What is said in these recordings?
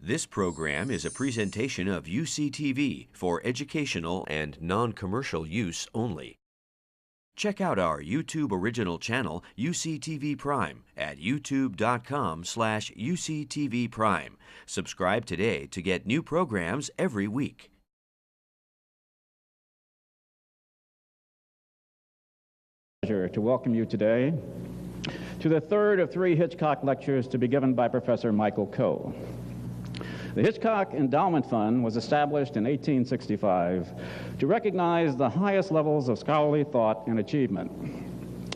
This program is a presentation of UCTV for educational and non-commercial use only. Check out our YouTube original channel, UCTV Prime, at youtube.com/UCTV Prime. Subscribe today to get new programs every week. Pleasure to welcome you today to the third of three Hitchcock lectures to be given by Professor Michael Coe. The Hitchcock Endowment Fund was established in 1865 to recognize the highest levels of scholarly thought and achievement.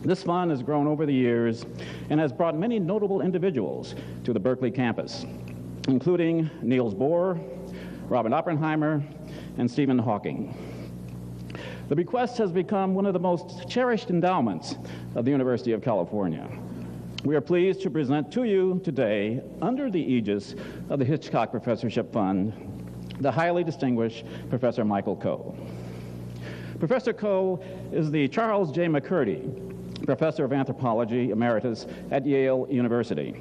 This fund has grown over the years and has brought many notable individuals to the Berkeley campus, including Niels Bohr, Robert Oppenheimer, and Stephen Hawking. The bequest has become one of the most cherished endowments of the University of California. We are pleased to present to you today, under the aegis of the Hitchcock Professorship Fund, the highly distinguished Professor Michael Coe. Professor Coe is the Charles J. McCurdy Professor of Anthropology Emeritus at Yale University.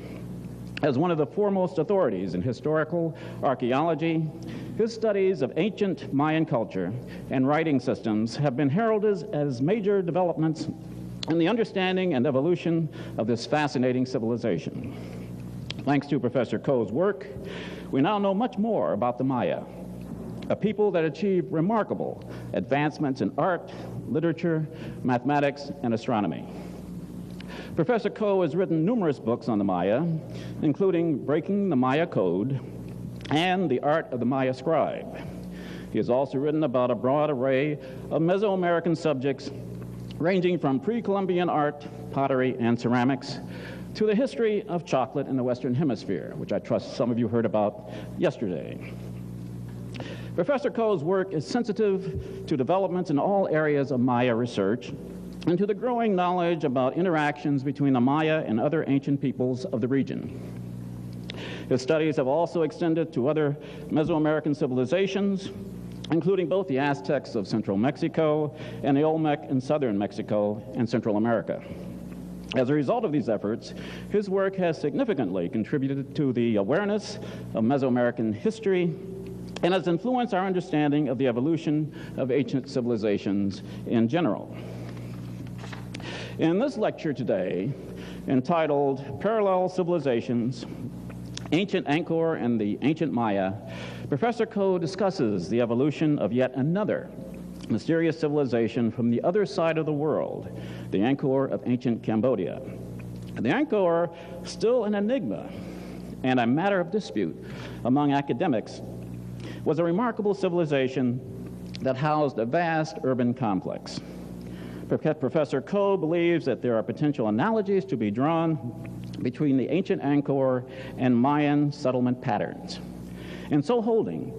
As one of the foremost authorities in historical archaeology, his studies of ancient Mayan culture and writing systems have been heralded as major developments in the understanding and evolution of this fascinating civilization. Thanks to Professor Coe's work, we now know much more about the Maya, a people that achieved remarkable advancements in art, literature, mathematics, and astronomy. Professor Coe has written numerous books on the Maya, including Breaking the Maya Code and The Art of the Maya Scribe. He has also written about a broad array of Mesoamerican subjects, ranging from pre-Columbian art, pottery, and ceramics, to the history of chocolate in the Western Hemisphere, which I trust some of you heard about yesterday. Professor Coe's work is sensitive to developments in all areas of Maya research and to the growing knowledge about interactions between the Maya and other ancient peoples of the region. His studies have also extended to other Mesoamerican civilizations, including both the Aztecs of central Mexico and the Olmec in southern Mexico and Central America. As a result of these efforts, his work has significantly contributed to the awareness of Mesoamerican history and has influenced our understanding of the evolution of ancient civilizations in general. In this lecture today, entitled Parallel Civilizations, Ancient Angkor and the Ancient Maya, Professor Coe discusses the evolution of yet another mysterious civilization from the other side of the world, the Angkor of ancient Cambodia. The Angkor, still an enigma and a matter of dispute among academics, was a remarkable civilization that housed a vast urban complex. Professor Coe believes that there are potential analogies to be drawn between the ancient Angkor and Mayan settlement patterns. In so holding,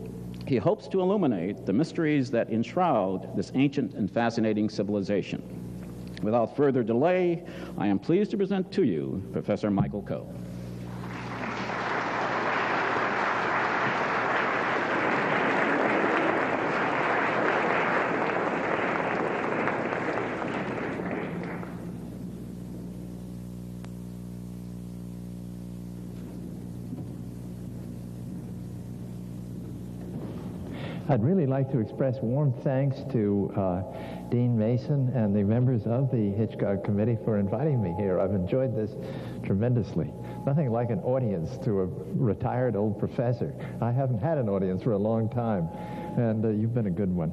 he hopes to illuminate the mysteries that enshroud this ancient and fascinating civilization. Without further delay, I am pleased to present to you Professor Michael Coe. I'd really like to express warm thanks to Dean Mason and the members of the Hitchcock Committee for inviting me here. I've enjoyed this tremendously. Nothing like an audience to a retired old professor. I haven't had an audience for a long time, and you've been a good one.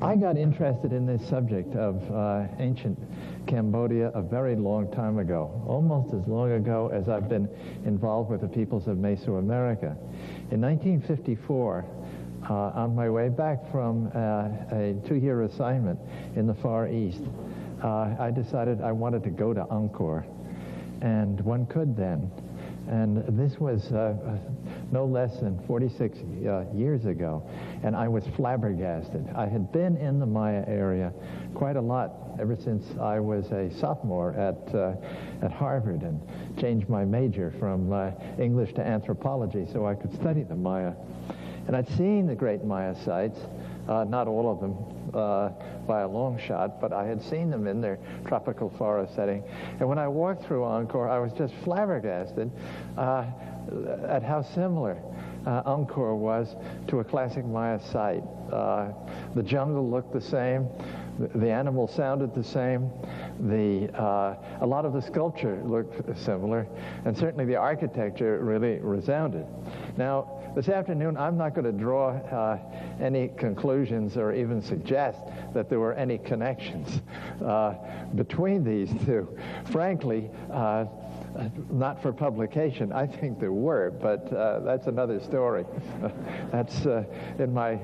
I got interested in this subject of ancient Cambodia a very long time ago, almost as long ago as I've been involved with the peoples of Mesoamerica. In 1954, on my way back from a two-year assignment in the Far East, I decided I wanted to go to Angkor, and one could then. And this was no less than 46 years ago, and I was flabbergasted. I had been in the Maya area quite a lot ever since I was a sophomore at Harvard and changed my major from English to anthropology so I could study the Maya. And I'd seen the great Maya sites, not all of them by a long shot, but I had seen them in their tropical forest setting. And when I walked through Angkor, I was just flabbergasted at how similar Angkor was to a classic Maya site. The jungle looked the same, the animals sounded the same, a lot of the sculpture looked similar, and certainly the architecture really resounded. Now, this afternoon, I'm not going to draw any conclusions or even suggest that there were any connections between these two. Frankly, not for publication. I think there were, but that's another story. That's in my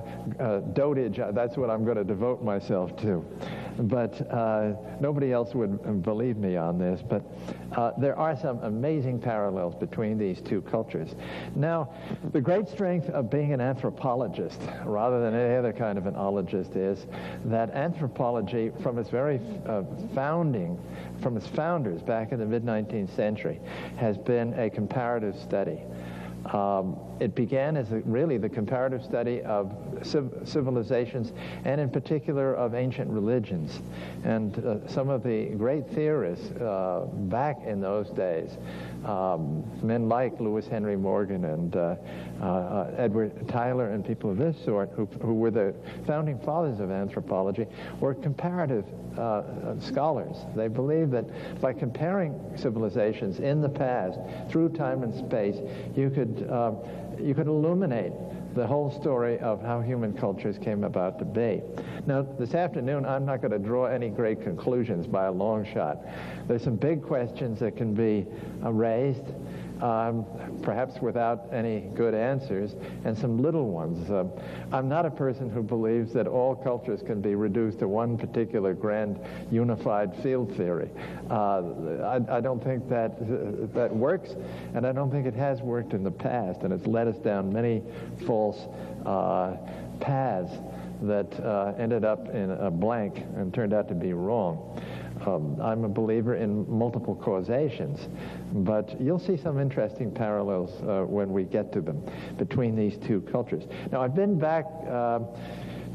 dotage, that's what I'm going to devote myself to. But nobody else would believe me on this, but there are some amazing parallels between these two cultures. Now, the great strength of being an anthropologist, rather than any other kind of an ologist, is that anthropology, from its very founding, from its founders back in the mid-19th century, has been a comparative study. It began as really the comparative study of civilizations, and in particular of ancient religions. And some of the great theorists back in those days, men like Lewis Henry Morgan and Edward Tyler and people of this sort, who were the founding fathers of anthropology, were comparative scholars. They believed that by comparing civilizations in the past through time and space, you could illuminate the whole story of how human cultures came about to be. Now, this afternoon, I'm not going to draw any great conclusions by a long shot. There's some big questions that can be raised, perhaps without any good answers, and some little ones. I'm not a person who believes that all cultures can be reduced to one particular grand unified field theory. I don't think that works, and I don't think it has worked in the past, and it's led us down many false paths that ended up in a blank and turned out to be wrong. I'm a believer in multiple causations, but you'll see some interesting parallels when we get to them between these two cultures. Now, I've been back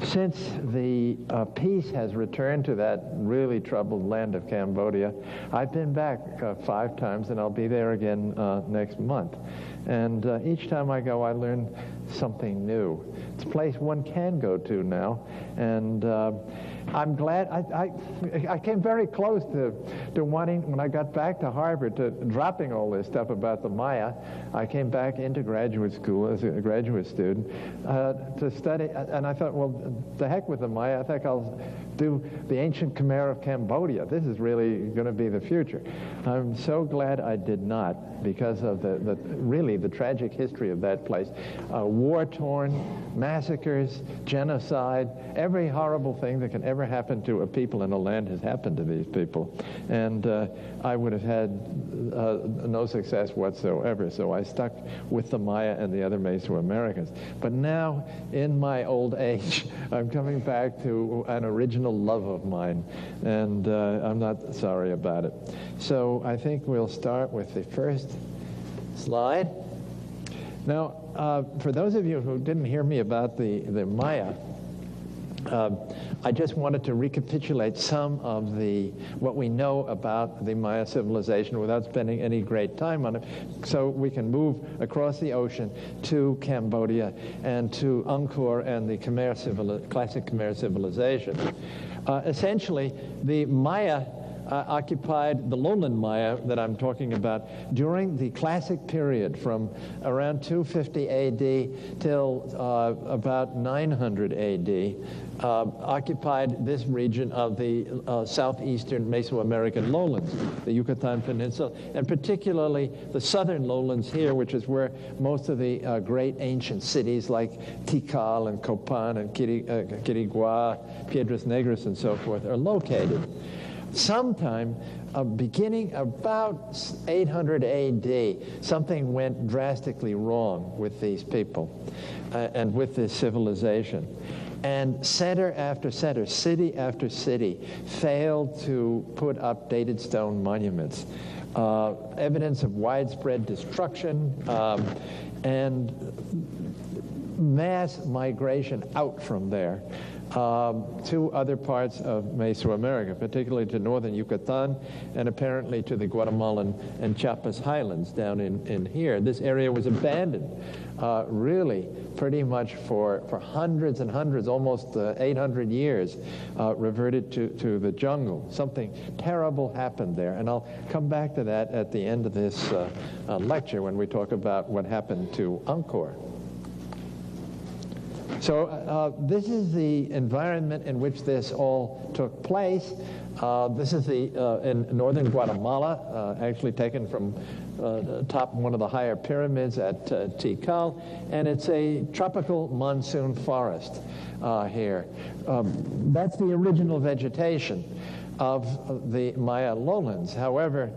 since the peace has returned to that really troubled land of Cambodia. I've been back 5 times, and I'll be there again next month. And each time I go, I learn something new. It's a place one can go to now, and I'm glad. I came very close to wanting, when I got back to Harvard, to dropping all this stuff about the Maya. I came back into graduate school as a graduate student to study, and I thought, well, the heck with the Maya. I think I'll do the ancient Khmer of Cambodia. This is really going to be the future. I'm so glad I did not, because of really the tragic history of that place. War-torn, massacres, genocide, every horrible thing that can ever happen to a people in a land has happened to these people. And I would have had no success whatsoever, so I stuck with the Maya and the other Mesoamericans. But now, in my old age, I'm coming back to an original love of mine, and I'm not sorry about it. So I think we'll start with the first slide. Now, for those of you who didn't hear me about the Maya, I just wanted to recapitulate some of what we know about the Maya civilization without spending any great time on it, so we can move across the ocean to Cambodia and to Angkor and the classic Khmer civilization. Essentially, the Maya occupied the lowland Maya that I'm talking about during the classic period from around 250 AD till about 900 AD, occupied this region of the southeastern Mesoamerican lowlands, the Yucatan Peninsula, and particularly the southern lowlands here, which is where most of the great ancient cities like Tikal and Copan and Quirigua, Piedras Negras, and so forth are located. Sometime beginning about 800 AD, something went drastically wrong with these people and with this civilization. And center after center, city after city, failed to put up dated stone monuments. Evidence of widespread destruction and mass migration out from there to other parts of Mesoamerica, particularly to northern Yucatan and apparently to the Guatemalan and Chiapas highlands down in here. This area was abandoned really pretty much for hundreds and hundreds, almost 800 years, reverted to the jungle. Something terrible happened there, and I'll come back to that at the end of this lecture when we talk about what happened to Angkor. So this is the environment in which this all took place. This is in northern Guatemala, actually taken from top one of the higher pyramids at Tikal, and it's a tropical monsoon forest here. That's the original vegetation of the Maya lowlands. However,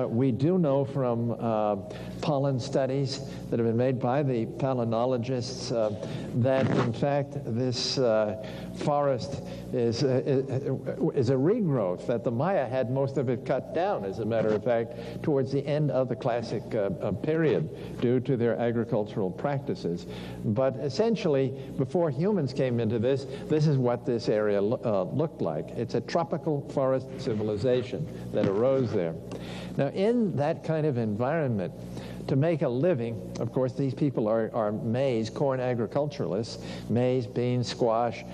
we do know from pollen studies that have been made by the palynologists that, in fact, this forest is a regrowth, that the Maya had most of it cut down, as a matter of fact, towards the end of the classic period due to their agricultural practices. But essentially, before humans came into this is what this area looked like. It's a tropical forest civilization that arose there. Now, in that kind of environment, to make a living, of course, these people are maize, corn agriculturalists, maize, beans, squash,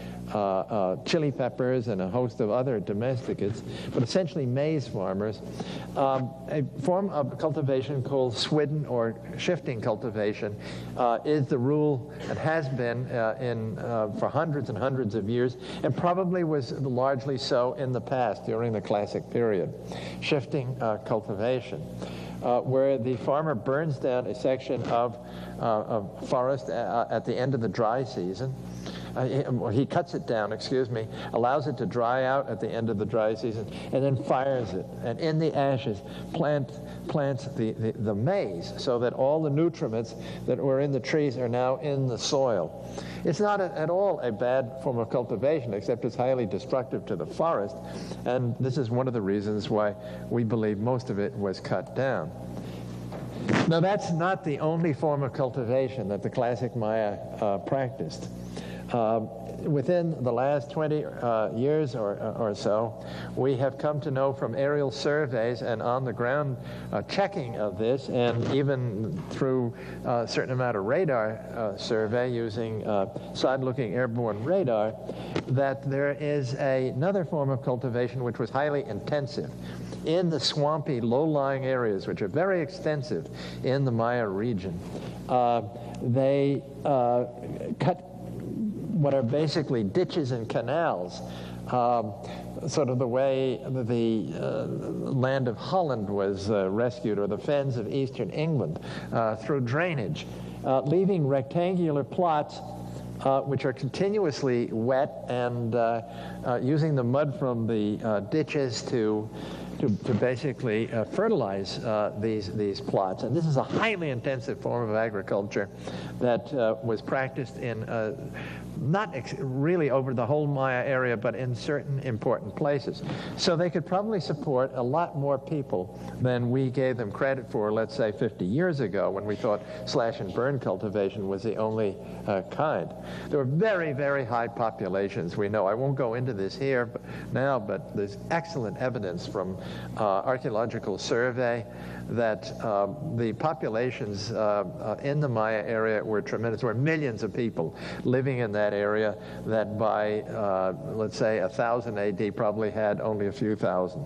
chili peppers, and a host of other domesticates, but essentially maize farmers. A form of cultivation called swidden or shifting cultivation is the rule and has been for hundreds and hundreds of years, and probably was largely so in the past during the classic period. Shifting cultivation. Where the farmer burns down a section of forest at the end of the dry season. He cuts it down, allows it to dry out at the end of the dry season, and then fires it. And in the ashes, plants the maize, so that all the nutriments that were in the trees are now in the soil. It's not at all a bad form of cultivation, except it's highly destructive to the forest. And this is one of the reasons why we believe most of it was cut down. Now, that's not the only form of cultivation that the classic Maya practiced. Within the last 20 years or so, we have come to know from aerial surveys and on-the-ground checking of this, and even through a certain amount of radar survey using side-looking airborne radar, that there is another form of cultivation which was highly intensive in the swampy, low-lying areas, which are very extensive in the Maya region. They cut what are basically ditches and canals, sort of the way the land of Holland was rescued, or the fens of eastern England, through drainage, leaving rectangular plots which are continuously wet, and using the mud from the ditches to basically fertilize these plots. And this is a highly intensive form of agriculture that was practiced in not really over the whole Maya area, but in certain important places. So they could probably support a lot more people than we gave them credit for, let's say 50 years ago, when we thought slash and burn cultivation was the only kind. There were very, very high populations, we know. I won't go into this here now, but there's excellent evidence from archaeological survey that the populations in the Maya area were tremendous. There were millions of people living in that area that by, let's say, 1000 AD probably had only a few thousand.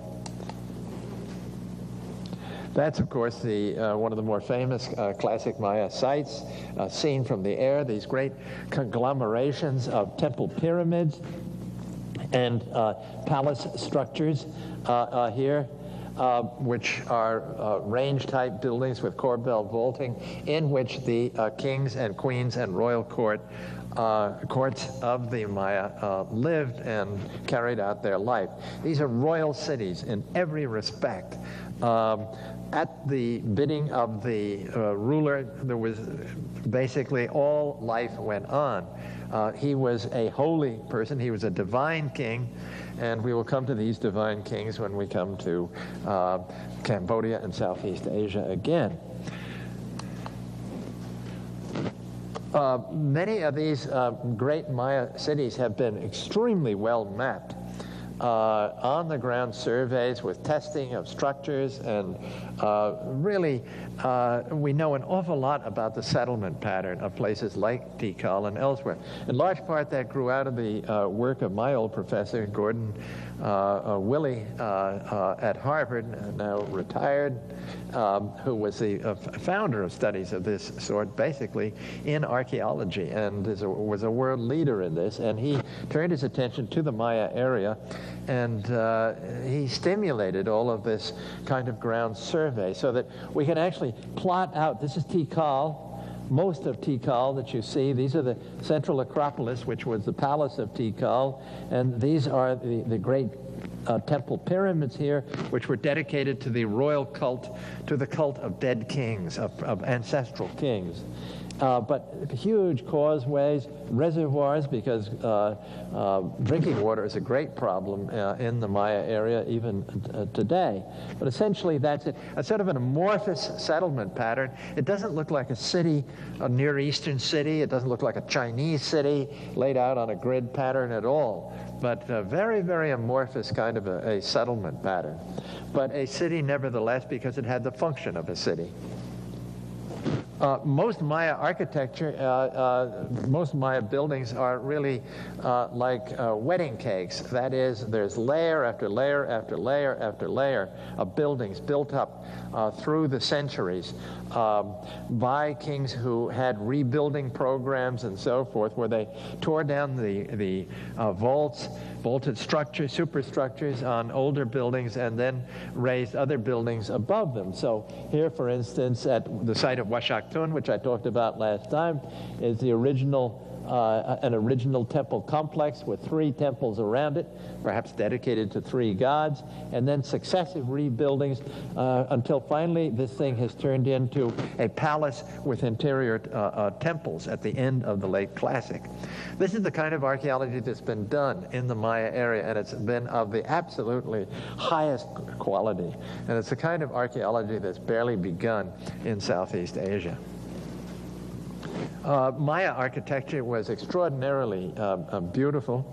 That's, of course, one of the more famous classic Maya sites seen from the air, these great conglomerations of temple pyramids and palace structures here, which are range-type buildings with corbel vaulting, in which the kings and queens and royal courts of the Maya lived and carried out their life. These are royal cities in every respect. At the bidding of the ruler, there was basically all life went on. He was a holy person. He was a divine king. And we will come to these divine kings when we come to Cambodia and Southeast Asia again. Many of these great Maya cities have been extremely well mapped. on-the-ground surveys with testing of structures, and really we know an awful lot about the settlement pattern of places like Tikal and elsewhere. In large part, that grew out of the work of my old professor, Gordon Willey, at Harvard, now retired, who was the founder of studies of this sort, basically in archaeology, and was a world leader in this. And he turned his attention to the Maya area, and he stimulated all of this kind of ground survey so that we can actually plot out. This is Tikal. Most of Tikal that you see, these are the central Acropolis, which was the palace of Tikal, and these are the great temple pyramids here, which were dedicated to the royal cult, to the cult of dead kings, of ancestral kings. But huge causeways, reservoirs, because drinking water is a great problem in the Maya area even today. But essentially that's it. A sort of an amorphous settlement pattern. It doesn't look like a city, a Near Eastern city. It doesn't look like a Chinese city laid out on a grid pattern at all. But very, very amorphous kind of a settlement pattern. But a city nevertheless, because it had the function of a city. Most Maya architecture, most Maya buildings are really like wedding cakes. That is, there's layer after layer after layer after layer of buildings built up through the centuries by kings who had rebuilding programs and so forth, where they tore down the vaults, vaulted structures, superstructures on older buildings, and then raised other buildings above them. So here, for instance, at the site of Washaktun, which I talked about last time, is the original an original temple complex with 3 temples around it, perhaps dedicated to 3 gods, and then successive rebuildings until finally this thing has turned into a palace with interior temples at the end of the late Classic. This is the kind of archaeology that's been done in the Maya area, and it's been of the absolutely highest quality. And it's the kind of archaeology that's barely begun in Southeast Asia. Maya architecture was extraordinarily beautiful.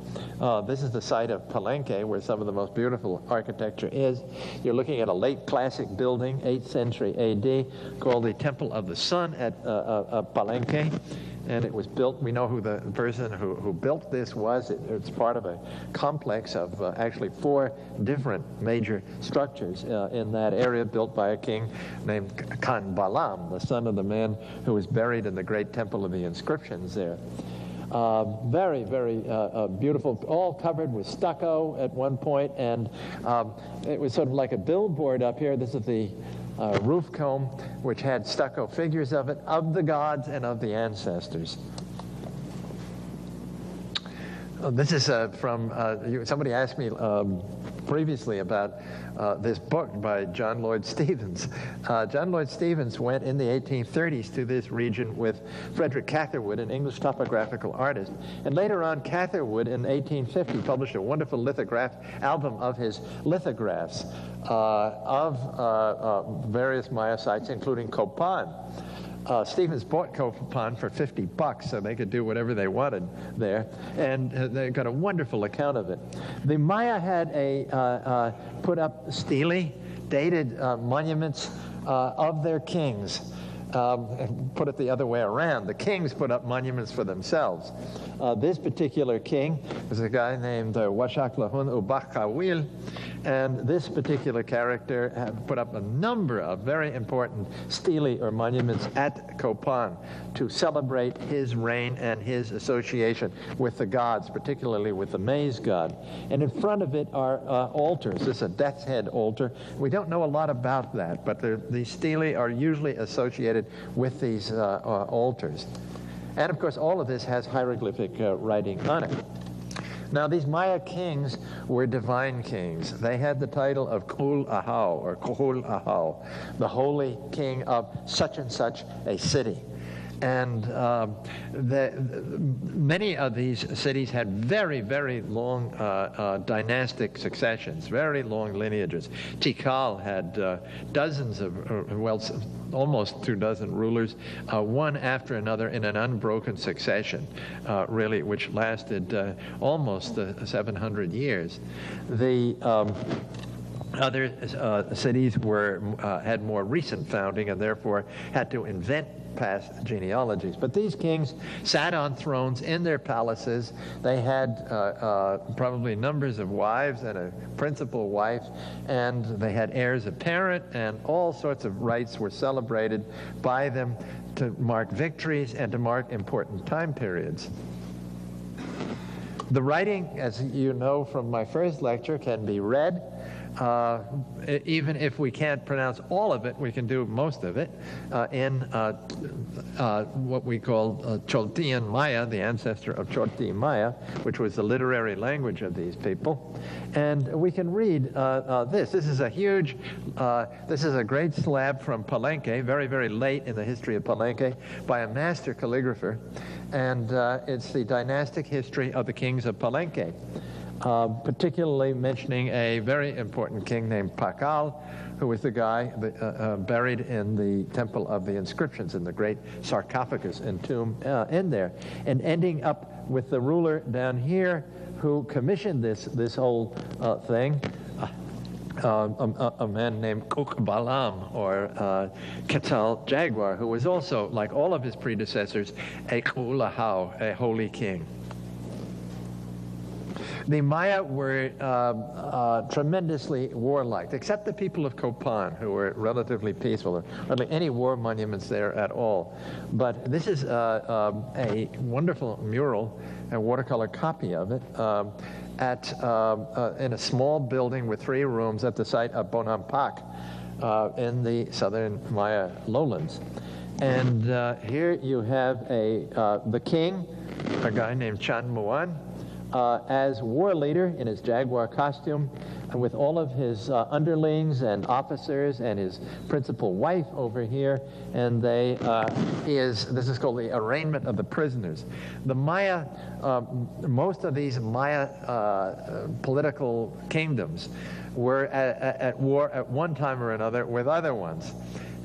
This is the site of Palenque, where some of the most beautiful architecture is. You're looking at a late Classic building, 8th century AD, called the Temple of the Sun at Palenque. And it was built, we know who the person who built this was. It's part of a complex of actually 4 different major structures in that area, built by a king named Khan Balam, the son of the man who was buried in the great Temple of the Inscriptions there. Very, very beautiful, all covered with stucco at one point, and it was sort of like a billboard up here. This is the roof comb, which had stucco figures of it, of the gods and of the ancestors. This is from, somebody asked me previously about this book by John Lloyd Stephens. John Lloyd Stephens went in the 1830s to this region with Frederick Catherwood, an English topographical artist. And later on, Catherwood in 1850 published a wonderful lithograph album of his lithographs of various Maya sites, including Copan. Stephens bought Copan for $50, so they could do whatever they wanted there, and they got a wonderful account of it. The Maya had put up stele, dated monuments of their kings. Put it the other way around. The kings put up monuments for themselves. This particular king was a guy named Washaklahun Ubakawil, and this particular character had put up a number of very important stele or monuments at Copan to celebrate his reign and his association with the gods, particularly with the maize god. And in front of it are altars. This is a death's head altar. We don't know a lot about that, but the stele are usually associated with these altars. And of course, all of this has hieroglyphic writing on it. Now, these Maya kings were divine kings. They had the title of Kul Ahau, or Kuhul Ahau, the holy king of such and such a city. And many of these cities had very, very long dynastic successions, very long lineages. Tikal had dozens of, well, almost 24 rulers, one after another in an unbroken succession, really, which lasted almost 700 years. The other cities had more recent founding and therefore had to invent past genealogies. But these kings sat on thrones in their palaces. They had probably numbers of wives and a principal wife, and they had heirs apparent, and all sorts of rites were celebrated by them to mark victories and to mark important time periods. The writing, as you know from my first lecture, can be read. Even if we can't pronounce all of it, we can do most of it in what we call Choltean Maya, the ancestor of Chorti Maya, which was the literary language of these people. And we can read this. This is a huge, this is a great slab from Palenque, very, very late in the history of Palenque, by a master calligrapher. And it's the dynastic history of the kings of Palenque. Particularly mentioning a very important king named Pakal, who was the guy buried in the Temple of the Inscriptions, in the great sarcophagus and tomb in there, and ending up with the ruler down here who commissioned this whole thing, a man named Kuk Balam, or Ketal Jaguar, who was also, like all of his predecessors, a Kulahau, a holy king. The Maya were tremendously warlike, except the people of Copan, who were relatively peaceful. There are hardly any war monuments there at all. But this is a wonderful mural, a watercolor copy of it, in a small building with 3 rooms at the site of Bonampak in the southern Maya lowlands. And here you have the king, a guy named Chan Muan, as war leader in his jaguar costume, and with all of his underlings and officers and his principal wife over here, and this is called the arraignment of the prisoners. The Maya, most of these Maya political kingdoms were at war at one time or another with other ones.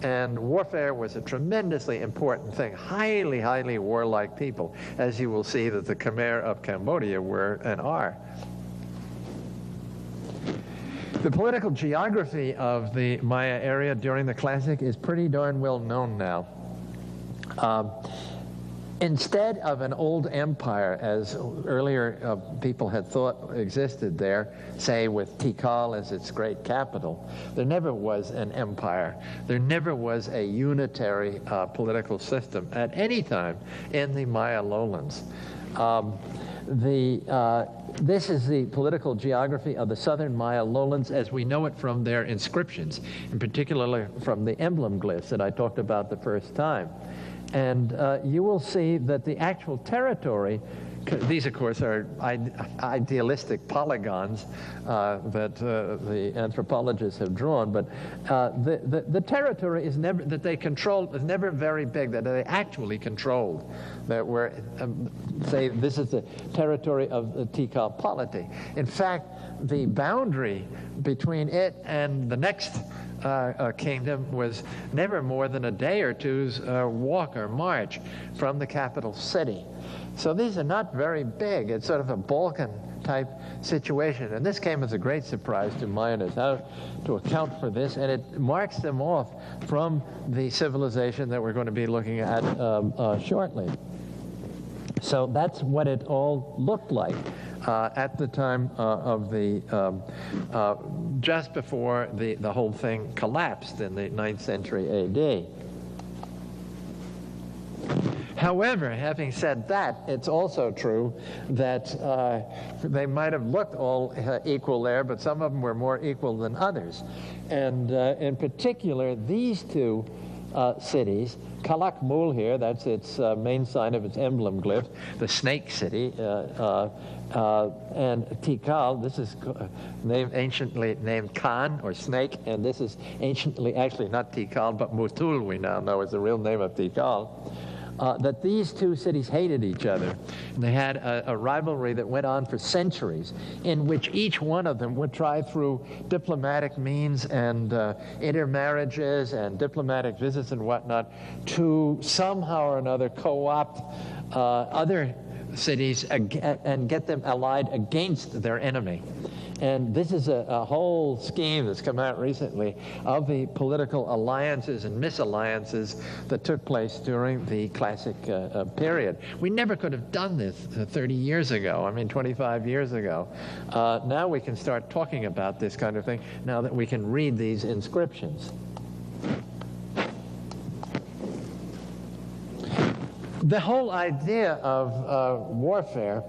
And warfare was a tremendously important thing. Highly, highly warlike people, as you will see that the Khmer of Cambodia were and are. The political geography of the Maya area during the Classic is pretty darn well known now. Instead of an old empire, as earlier people had thought existed there, say with Tikal as its great capital, there never was an empire. There never was a unitary political system at any time in the Maya lowlands. This is the political geography of the southern Maya lowlands as we know it from their inscriptions, and particularly from the emblem glyphs that I talked about the first time. And you will see that the actual territory, these of course are idealistic polygons that the anthropologists have drawn, but the territory is never, that they controlled, is never very big, that they actually controlled. That were, say, this is the territory of the Tikal polity. In fact, the boundary between it and the next kingdom was never more than a day or two's walk or march from the capital city. So these are not very big. It's sort of a Balkan type situation. And this came as a great surprise to Mayans, how to account for this. And it marks them off from the civilization that we're going to be looking at shortly. So that's what it all looked like at the time of the, just before the whole thing collapsed in the 9th century AD. However, having said that, it's also true that they might have looked all equal there, but some of them were more equal than others. And in particular, these two cities, Kalak Mul here, that's its main sign of its emblem glyph, the snake city, and Tikal, this is anciently named Khan, or snake, and this is anciently, actually not Tikal, but Mutul we now know is the real name of Tikal. that these two cities hated each other. And they had a rivalry that went on for centuries, in which each one of them would try through diplomatic means and intermarriages and diplomatic visits and whatnot to somehow or another co-opt other cities and get them allied against their enemy. And this is a whole scheme that's come out recently of the political alliances and misalliances that took place during the classic period. We never could have done this 30 years ago, I mean 25 years ago. Now we can start talking about this kind of thing, now that we can read these inscriptions. The whole idea of warfare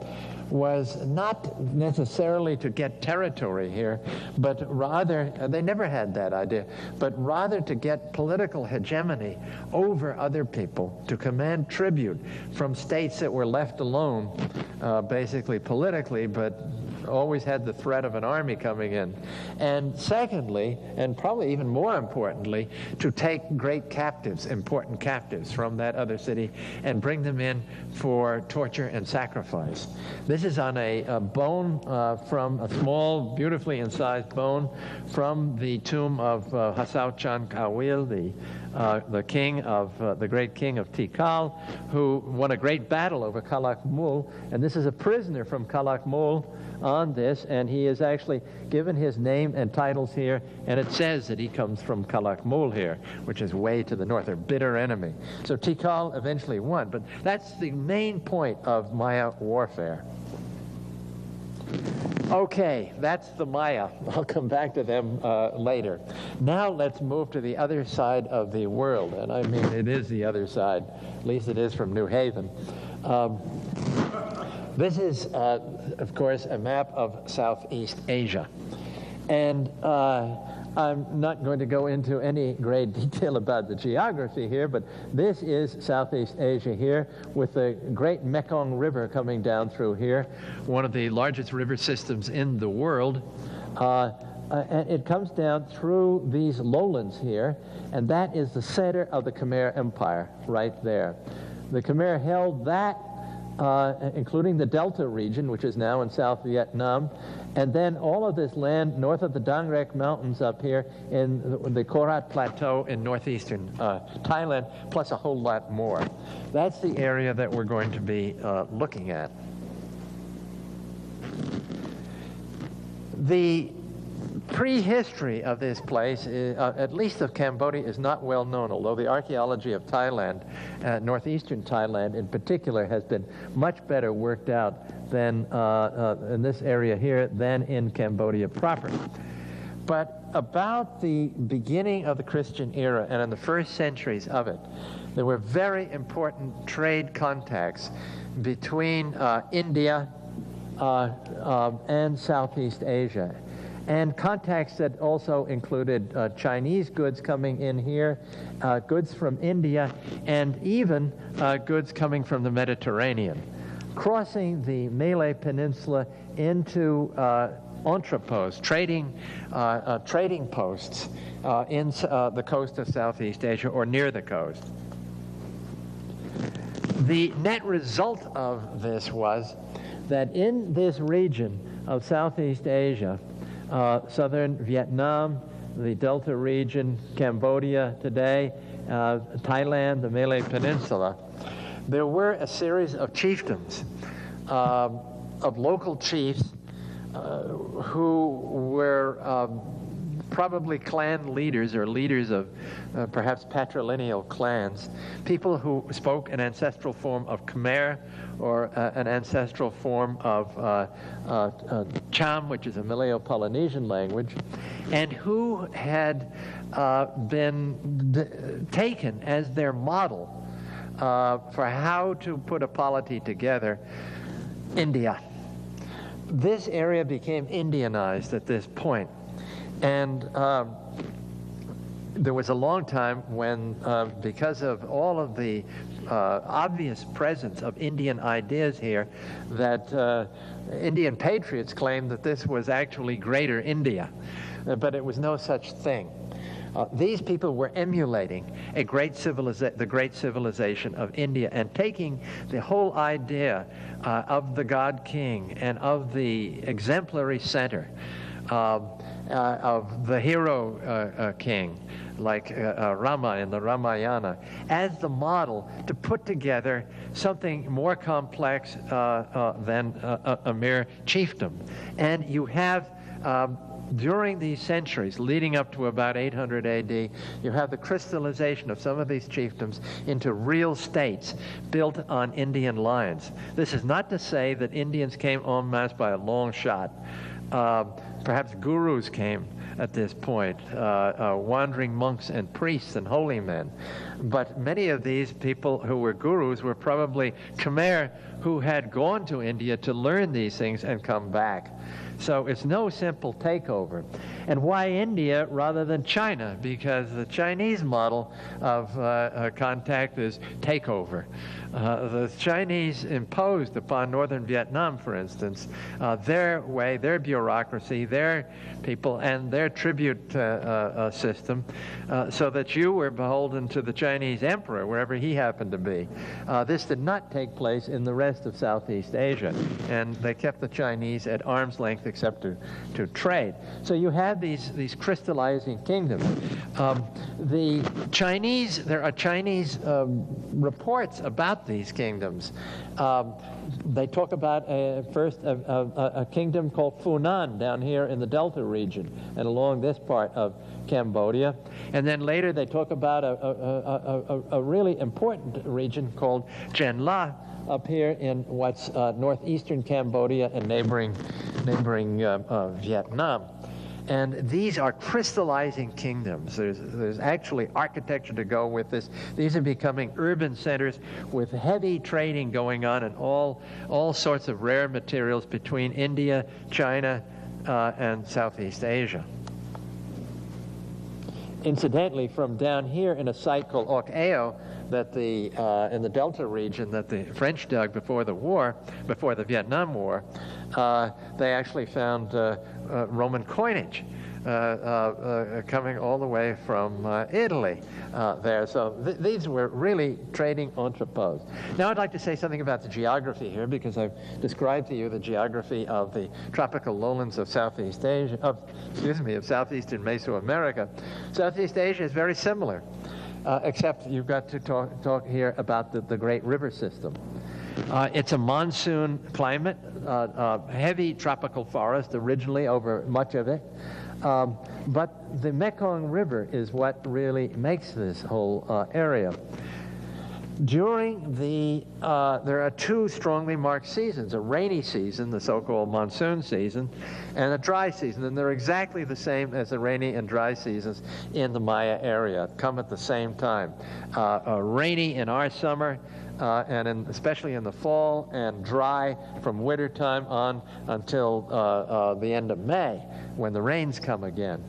was not necessarily to get territory here, but rather, they never had that idea, but rather to get political hegemony over other people, to command tribute from states that were left alone, basically politically, but always had the threat of an army coming in. And secondly, and probably even more importantly, to take great captives, important captives from that other city and bring them in for torture and sacrifice. This is on a bone from a small, beautifully incised bone from the tomb of Hasao Chan Kawil, the king of the great king of Tikal, who won a great battle over Kalak Mul. And this is a prisoner from Kalak Mul on this, and he is actually given his name and titles here, and it says that he comes from Kalak Mul here, which is way to the north, their bitter enemy. So Tikal eventually won, but that's the main point of Maya warfare. Okay, that's the Maya. I'll come back to them later. Now let's move to the other side of the world, and I mean it is the other side, at least it is from New Haven. This is, of course, a map of Southeast Asia. And I'm not going to go into any great detail about the geography here, but this is Southeast Asia here, with the great Mekong River coming down through here, one of the largest river systems in the world. And it comes down through these lowlands here, and that is the center of the Khmer Empire right there. The Khmer held that, including the Delta region, which is now in South Vietnam, and then all of this land north of the Dang Rek Mountains up here in the Korat Plateau in northeastern Thailand, plus a whole lot more. That's the area that we're going to be looking at. The prehistory of this place, at least of Cambodia, is not well known, although the archaeology of Thailand, northeastern Thailand in particular, has been much better worked out than in this area here than in Cambodia proper. But about the beginning of the Christian era and in the first centuries of it, there were very important trade contacts between India and Southeast Asia. And contacts that also included Chinese goods coming in here, goods from India, and even goods coming from the Mediterranean, crossing the Malay Peninsula into entrepôts, trading posts in the coast of Southeast Asia or near the coast. The net result of this was that in this region of Southeast Asia, southern Vietnam, the Delta region, Cambodia today, Thailand, the Malay Peninsula, there were a series of chieftains, of local chiefs who were probably clan leaders or leaders of perhaps patrilineal clans, people who spoke an ancestral form of Khmer or an ancestral form of Cham, which is a Malayo-Polynesian language, and who had been taken as their model for how to put a polity together, India. This area became Indianized at this point. And there was a long time when, because of all of the obvious presence of Indian ideas here, that Indian patriots claimed that this was actually Greater India, but it was no such thing. These people were emulating the great civilization of India and taking the whole idea of the God King and of the exemplary center of the hero king, like Rama in the Ramayana, as the model to put together something more complex than a mere chiefdom. And you have during these centuries leading up to about 800 AD, you have the crystallization of some of these chiefdoms into real states built on Indian lines. This is not to say that Indians came en masse by a long shot. Perhaps gurus came at this point, wandering monks and priests and holy men. But many of these people who were gurus were probably Khmer who had gone to India to learn these things and come back. So it's no simple takeover. And why India rather than China? Because the Chinese model of contact is takeover. The Chinese imposed upon northern Vietnam, for instance, their way, their bureaucracy, their people, and their tribute system, so that you were beholden to the Chinese emperor, wherever he happened to be. This did not take place in the rest of Southeast Asia, and they kept the Chinese at arm's length except to trade. So you have these crystallizing kingdoms. The Chinese, there are Chinese reports about these kingdoms. They talk about first a kingdom called Funan down here in the Delta region and along this part of Cambodia. And then later they talk about a really important region called Chen-La up here in what's northeastern Cambodia and neighboring Vietnam. And these are crystallizing kingdoms. There's actually architecture to go with this. These are becoming urban centers with heavy trading going on and all sorts of rare materials between India, China, and Southeast Asia. Incidentally, from down here in a site called Oc Eo, that in the Delta region that the French dug before the Vietnam War, they actually found Roman coinage coming all the way from Italy there. So these were really trading entrepôts. Now I'd like to say something about the geography here, because I've described to you the geography of the tropical lowlands of Southeast Asia, of southeastern Mesoamerica. Southeast Asia is very similar. Except you've got to talk here about the Great River System. It's a monsoon climate, heavy tropical forest originally over much of it. But the Mekong River is what really makes this whole area. During there are two strongly marked seasons, a rainy season, the so-called monsoon season, and a dry season, and they're exactly the same as the rainy and dry seasons in the Maya area, come at the same time. Rainy in our summer, and especially in the fall, and dry from winter time on until the end of May, when the rains come again.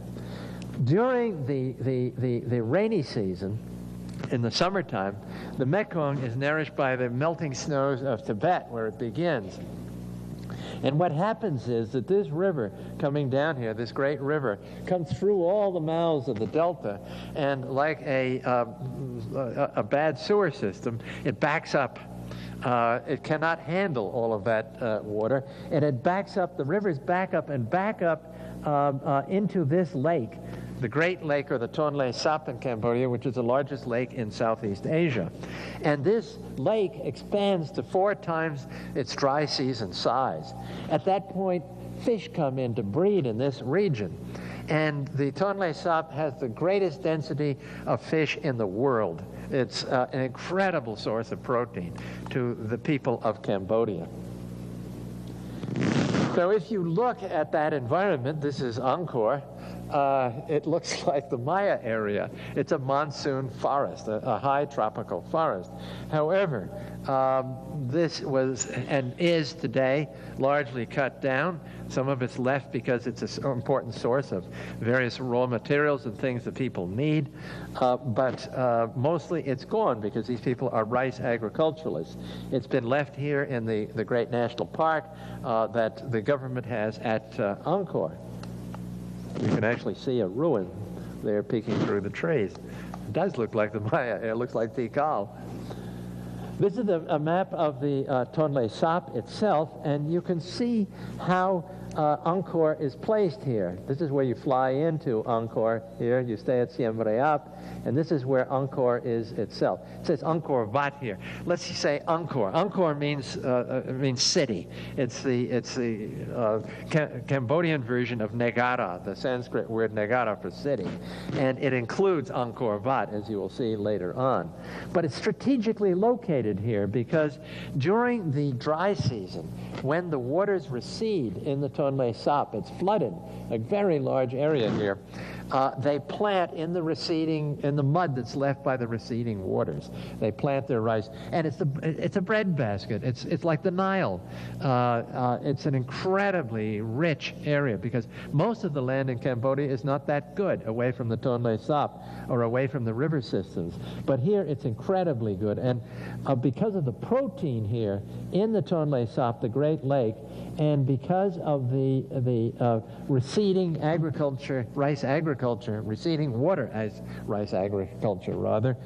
During the rainy season, in the summertime, the Mekong is nourished by the melting snows of Tibet, where it begins. And what happens is that this river coming down here, this great river, comes through all the mouths of the delta, and like a bad sewer system, it backs up. It cannot handle all of that water, and it backs up, the rivers back up into this lake, the Great Lake, or the Tonle Sap in Cambodia, which is the largest lake in Southeast Asia. And this lake expands to 4 times its dry season size. At that point, fish come in to breed in this region. And the Tonle Sap has the greatest density of fish in the world. It's an incredible source of protein to the people of Cambodia. So if you look at that environment, this is Angkor, it looks like the Maya area. It's a monsoon forest, a high tropical forest. However, this was and is today largely cut down. Some of it's left because it's an important source of various raw materials and things that people need. But mostly it's gone because these people are rice agriculturalists. It's been left here in the great national park that the government has at Angkor. You can actually see a ruin there peeking through the trees. It does look like the Maya. It looks like Tikal. This is a map of the Tonle Sap itself, and you can see how Angkor is placed here. This is where you fly into Angkor here. You stay at Siem Reap, and this is where Angkor is itself. It says Angkor Wat here. Let's say Angkor. Angkor means city. It's the Cambodian version of Negara, the Sanskrit word Negara for city, and it includes Angkor Wat, as you will see later on. But it's strategically located here because during the dry season, when the waters recede in the Tonle Sap, it's flooded, a very large area here. They plant in the mud that's left by the receding waters. They plant their rice, and it's a breadbasket. It's like the Nile. It's an incredibly rich area because most of the land in Cambodia is not that good away from the Tonle Sap or away from the river systems. But here it's incredibly good, and because of the protein here in the Tonle Sap, the Great Lake, and because of the receding agriculture, rice agriculture, receding water as rice agriculture rather,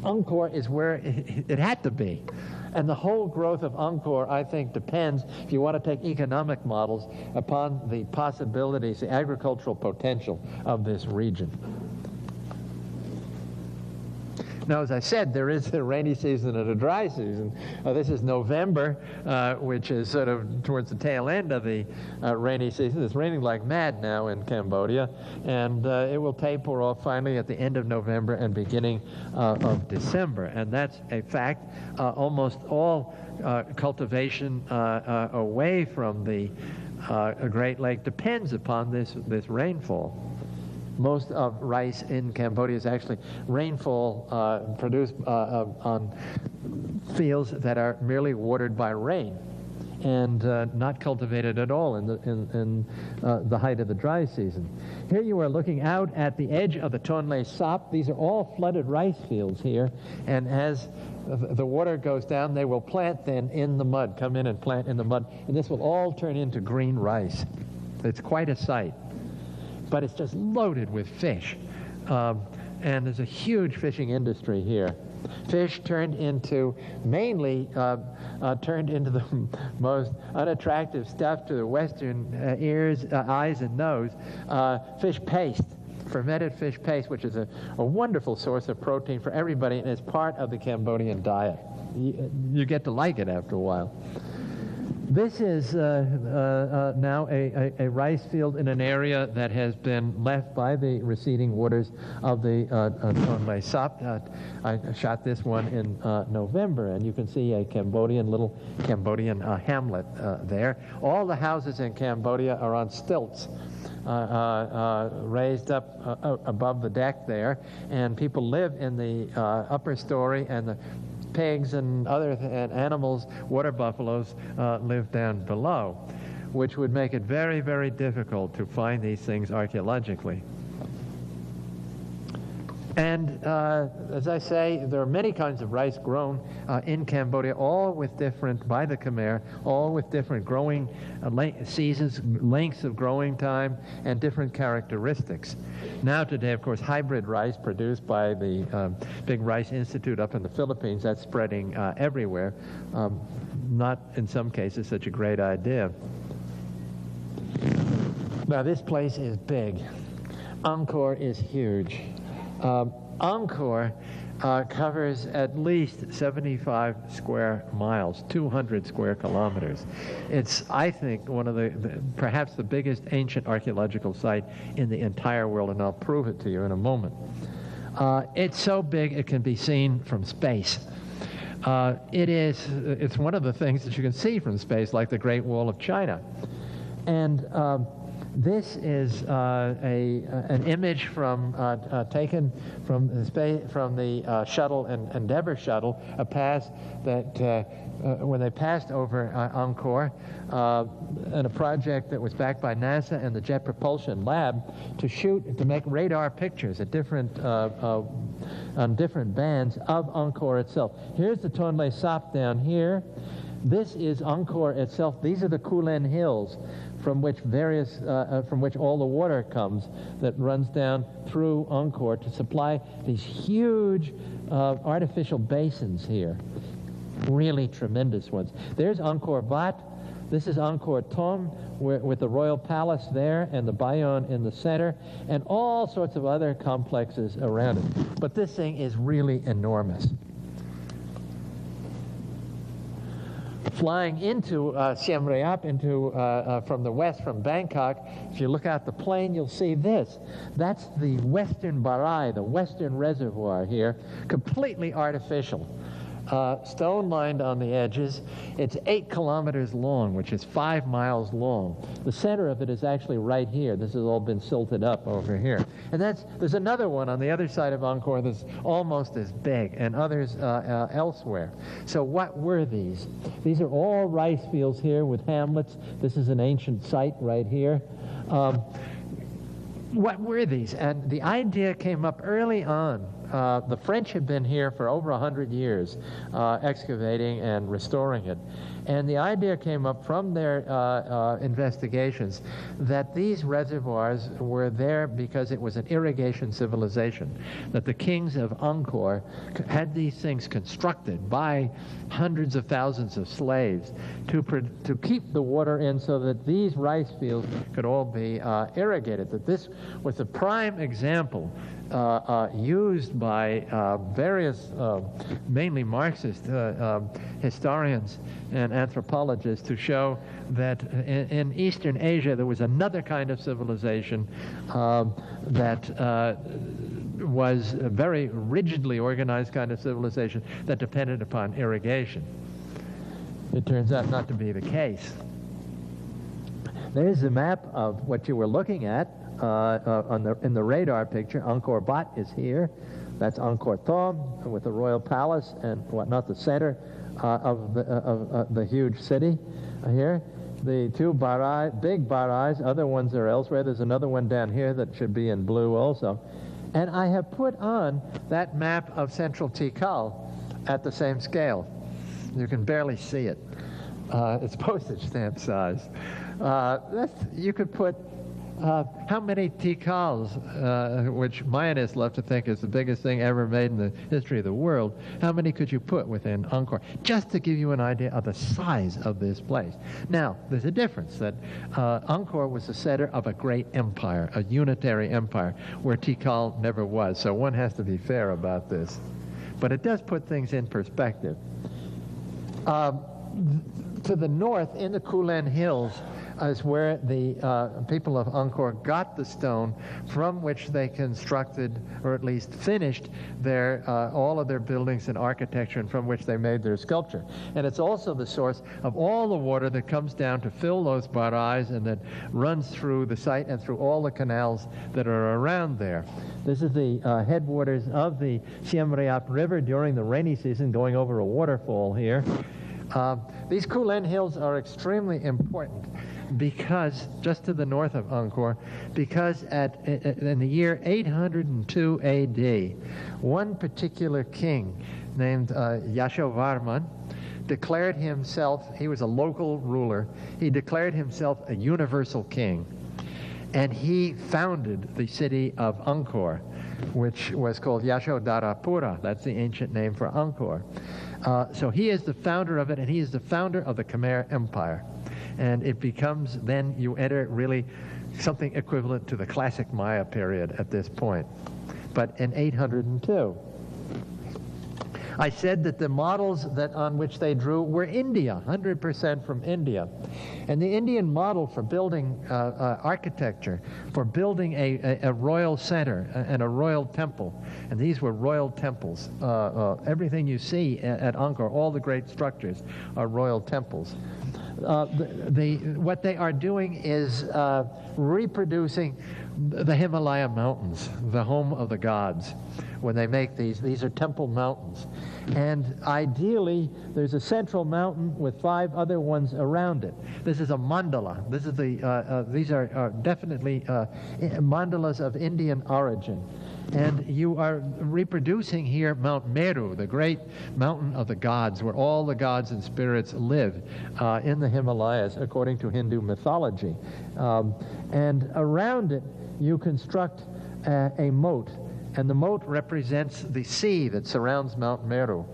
Angkor is where it had to be. And the whole growth of Angkor, I think, depends, if you want to take economic models, upon the possibilities, the agricultural potential of this region. Now, as I said, there is a rainy season and a dry season. This is November, which is sort of towards the tail end of the rainy season. It's raining like mad now in Cambodia, and it will taper off finally at the end of November and beginning of December. And that's a fact. Almost all cultivation away from the Great Lake depends upon this rainfall. Most of rice in Cambodia is actually rainfall produced on fields that are merely watered by rain and not cultivated at all in the height of the dry season. Here you are looking out at the edge of the Tonle Sap. These are all flooded rice fields here, and as the water goes down, they will plant then in the mud, come in and plant in the mud, and this will all turn into green rice. It's quite a sight. But it's just loaded with fish. And there's a huge fishing industry here. Fish turned into the most unattractive stuff to the Western ears, eyes, and nose. Fish paste, fermented fish paste, which is a wonderful source of protein for everybody, and is part of the Cambodian diet. You get to like it after a while. This is now a rice field in an area that has been left by the receding waters of the Tonle Sap. I shot this one in November, and you can see a little Cambodian hamlet there. All the houses in Cambodia are on stilts, raised up above the deck there, and people live in the upper story, and the pigs and other animals, water buffaloes, live down below, which would make it very, very difficult to find these things archaeologically. And as I say, there are many kinds of rice grown in Cambodia, all with different, by the Khmer, all with different growing seasons, lengths of growing time, and different characteristics. Now today, of course, hybrid rice produced by the Big Rice Institute up in the Philippines, that's spreading everywhere. Not, in some cases, such a great idea. Now, this place is big. Angkor is huge. Angkor covers at least 75 square miles, 200 square kilometers. It's, I think, one of perhaps the biggest ancient archaeological site in the entire world, and I'll prove it to you in a moment. It's so big it can be seen from space. It's one of the things that you can see from space, like the Great Wall of China. And this is an image taken from the shuttle, Endeavour shuttle, a pass that when they passed over Angkor, and a project that was backed by NASA and the Jet Propulsion Lab to make radar pictures at different on different bands of Angkor itself. Here's the Tonle Sap down here. This is Angkor itself. These are the Kulen Hills from which from which all the water comes that runs down through Angkor to supply these huge artificial basins here. Really tremendous ones. There's Angkor Wat. This is Angkor Thom, with the royal palace there and the Bayon in the center, and all sorts of other complexes around it. But this thing is really enormous. Flying into Siem Reap, from the west, from Bangkok, if you look out the plain, you'll see this. That's the western Barai, the western reservoir here, completely artificial. Stone-lined on the edges. It's 8 kilometers long, which is 5 miles long. The center of it is actually right here. This has all been silted up over here. And there's another one on the other side of Angkor that's almost as big, and others elsewhere. So what were these? These are all rice fields here with hamlets. This is an ancient site right here. What were these? And the idea came up early on. The French had been here for over 100 years, excavating and restoring it. And the idea came up from their investigations that these reservoirs were there because it was an irrigation civilization, that the kings of Angkor had these things constructed by hundreds of thousands of slaves to keep the water in so that these rice fields could all be irrigated. That this was a prime example used by various, mainly Marxist historians and anthropologists to show that in Eastern Asia there was another kind of civilization that was a very rigidly organized kind of civilization that depended upon irrigation. It turns out not to be the case. There's a map of what you were looking at in the radar picture. Angkor Wat is here. That's Angkor Thom with the royal palace and whatnot, the center of the huge city here. The two big barais, other ones are elsewhere. There's another one down here that should be in blue also. And I have put on that map of Central Tikal at the same scale. You can barely see it. It's postage stamp size. You could put how many Tikals, which Mayanists love to think is the biggest thing ever made in the history of the world, how many could you put within Angkor? Just to give you an idea of the size of this place. Now, there's a difference that Angkor was the center of a great empire, a unitary empire, where Tikal never was. So one has to be fair about this. But it does put things in perspective. To the north, in the Kulen Hills, is where the people of Angkor got the stone from which they constructed, or at least finished, all of their buildings and architecture, and from which they made their sculpture. And it's also the source of all the water that comes down to fill those barais and that runs through the site and through all the canals that are around there. This is the headwaters of the Siem Reap River during the rainy season, going over a waterfall here. These Kulen Hills are extremely important because, just to the north of Angkor, because in the year 802 AD, one particular king named Yashovarman declared himself, he was a local ruler, he declared himself a universal king. And he founded the city of Angkor, which was called Yashodarapura. That's the ancient name for Angkor. So he is the founder of it, and he is the founder of the Khmer Empire. And it becomes, then you enter really something equivalent to the classic Maya period at this point. But in 802. I said that the models on which they drew were India, 100% from India. And the Indian model for building architecture, for building a royal center and a royal temple, and these were royal temples. Everything you see at Angkor, all the great structures are royal temples. What they are doing is reproducing the Himalaya mountains, the home of the gods. When they make these are temple mountains. And ideally, there's a central mountain with 5 other ones around it. This is a mandala. This is these are definitely mandalas of Indian origin. And you are reproducing here Mount Meru, the great mountain of the gods, where all the gods and spirits live in the Himalayas, according to Hindu mythology. And around it, you construct a moat. And the moat represents the sea that surrounds Mount Meru.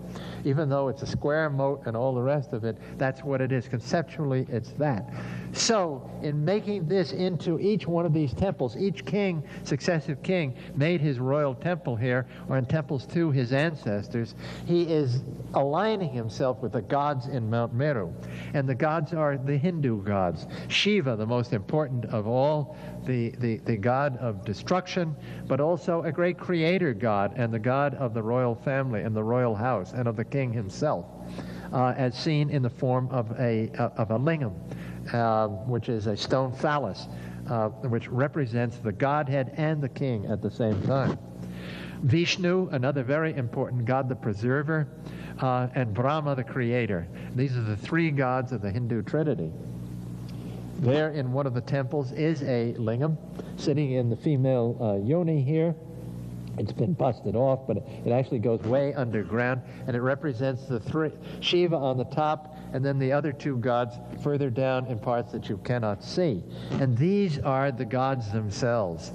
Even though it's a square moat and all the rest of it, that's what it is. Conceptually, it's that. So, in making this into each one of these temples, each king, successive king, made his royal temple here, or in temples to his ancestors. He is aligning himself with the gods in Mount Meru. And the gods are the Hindu gods. Shiva, the most important of all, the god of destruction, but also a great creator god, and the god of the royal family and the royal house and of the king himself, as seen in the form of a lingam, which is a stone phallus, which represents the Godhead and the king at the same time. Vishnu, another very important god, the preserver, and Brahma, the creator. These are the three gods of the Hindu Trinity. There in one of the temples is a lingam sitting in the female yoni here. It's been busted off, but it actually goes way underground, and it represents the three, Shiva on the top, and then the other two gods further down in parts that you cannot see. And these are the gods themselves.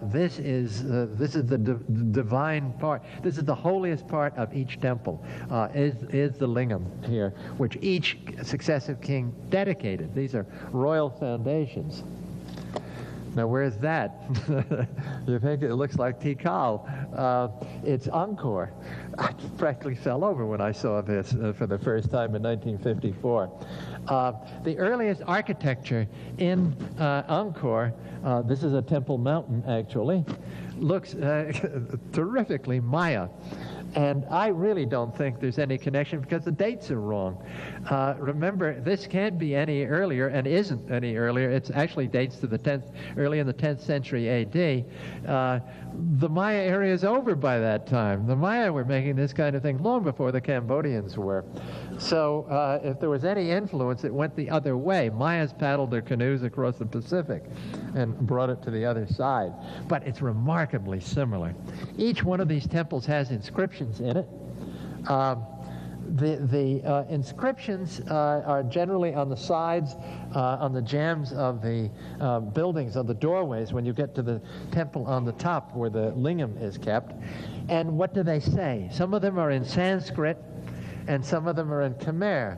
This is the divine part. This is the holiest part of each temple, is the lingam here, which each successive king dedicated. These are royal foundations. Now, where's that? You think it looks like Tikal. It's Angkor. I practically fell over when I saw this for the first time in 1954. The earliest architecture in Angkor, this is a temple mountain actually, looks terrifically Maya. And I really don't think there's any connection because the dates are wrong. Remember, this can't be any earlier and isn't any earlier. It actually dates to the 10th, early in the 10th century A.D. The Maya area is over by that time. The Maya were making this kind of thing long before the Cambodians were. So if there was any influence, it went the other way. Mayas paddled their canoes across the Pacific and brought it to the other side. But it's remarkably similar. Each one of these temples has inscriptions in it. The inscriptions are generally on the sides, on the jambs of the buildings, of the doorways, when you get to the temple on the top where the lingam is kept. And what do they say? Some of them are in Sanskrit, and some of them are in Khmer.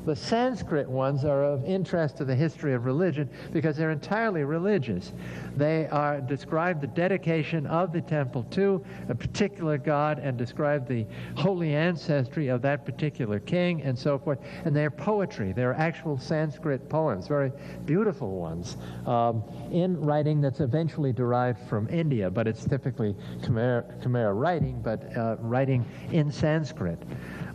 The Sanskrit ones are of interest to the history of religion because they're entirely religious. They describe the dedication of the temple to a particular god and describe the holy ancestry of that particular king and so forth. And they're poetry. They're actual Sanskrit poems, very beautiful ones, in writing that's eventually derived from India, but it's typically Khmer writing, but writing in Sanskrit.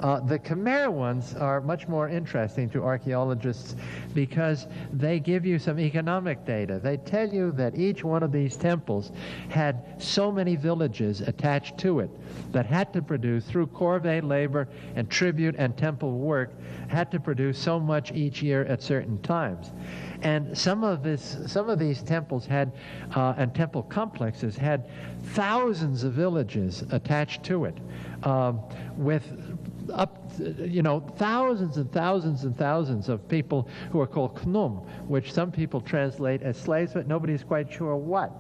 The Khmer ones are much more interesting to archaeologists because they give you some economic data. They tell you that each one of these temples had so many villages attached to it that had to produce, through corvée labor and tribute and temple work, had to produce so much each year at certain times. And some of these temples had, and temple complexes had thousands of villages attached to it, with thousands and thousands and thousands of people who are called knum, which some people translate as slaves, but nobody's quite sure what.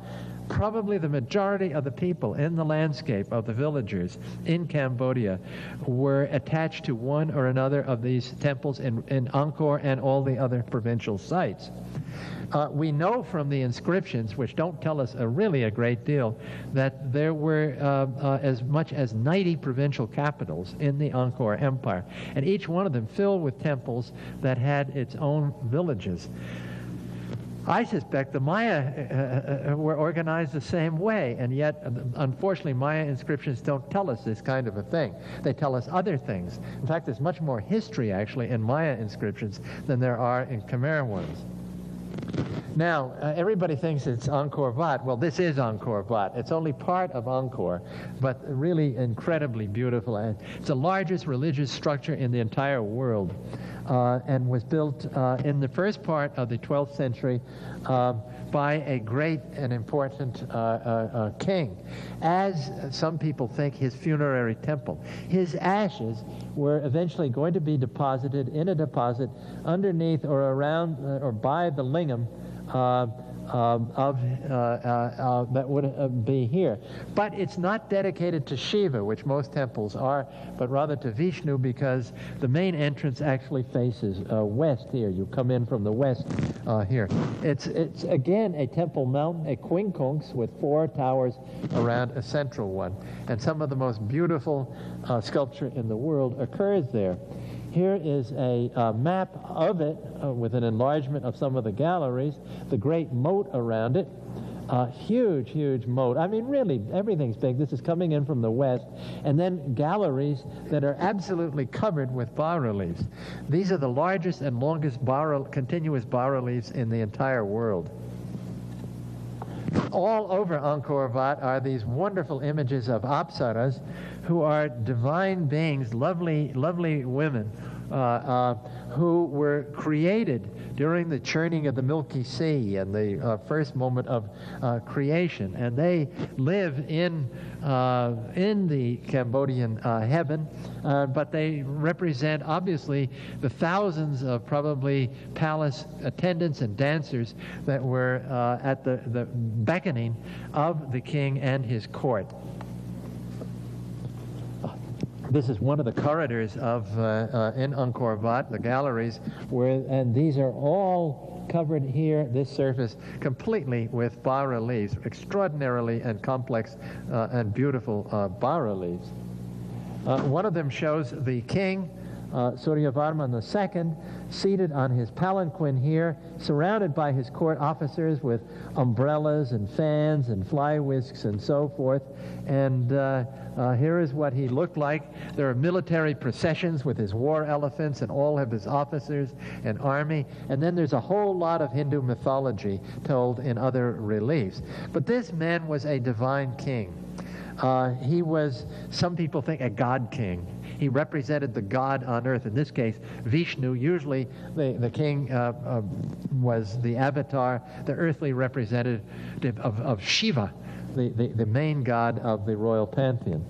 Probably the majority of the people in the landscape of the villagers in Cambodia were attached to one or another of these temples in Angkor and all the other provincial sites. We know from the inscriptions, which don't tell us really a great deal, that there were as much as 90 provincial capitals in the Angkor Empire, and each one of them filled with temples that had its own villages. I suspect the Maya were organized the same way, and yet, unfortunately, Maya inscriptions don't tell us this kind of a thing. They tell us other things. In fact, there's much more history, actually, in Maya inscriptions than there are in Khmer ones. Now, everybody thinks it's Angkor Wat. Well, this is Angkor Wat. It's only part of Angkor, but really incredibly beautiful. And it's the largest religious structure in the entire world, and was built in the first part of the 12th century by a great and important king, as some people think his funerary temple. His ashes were eventually going to be deposited in a deposit underneath or around or by the lingam that would be here. But it's not dedicated to Shiva, which most temples are, but rather to Vishnu, because the main entrance actually faces west here. You come in from the west here. It's again a temple mountain, a quincunx with 4 towers around a central one. And some of the most beautiful sculpture in the world occurs there. Here is a map of it with an enlargement of some of the galleries, the great moat around it. Huge, huge moat. I mean, really, everything's big. This is coming in from the west. And then galleries that are absolutely covered with bas-reliefs. These are the largest and longest continuous bas-reliefs in the entire world. All over Angkor Wat are these wonderful images of apsaras, who are divine beings, lovely, lovely women, who were created during the churning of the Milky Sea and the first moment of creation. And they live in the Cambodian heaven, but they represent, obviously, the thousands of probably palace attendants and dancers that were at the beckoning of the king and his court. This is one of the corridors of in Angkor Wat, the galleries, and these are all covered here, this surface, completely with bas-reliefs, extraordinarily and complex and beautiful bas-reliefs. One of them shows the king, Suryavarman II, seated on his palanquin here, surrounded by his court officers with umbrellas and fans and fly whisks and so forth. And here is what he looked like. There are military processions with his war elephants and all of his officers and army. And then there's a whole lot of Hindu mythology told in other reliefs. But this man was a divine king. He was, some people think, a god king. He represented the god on earth. In this case, Vishnu. Usually the king was the avatar, the earthly representative of Shiva, the main god of the royal pantheon.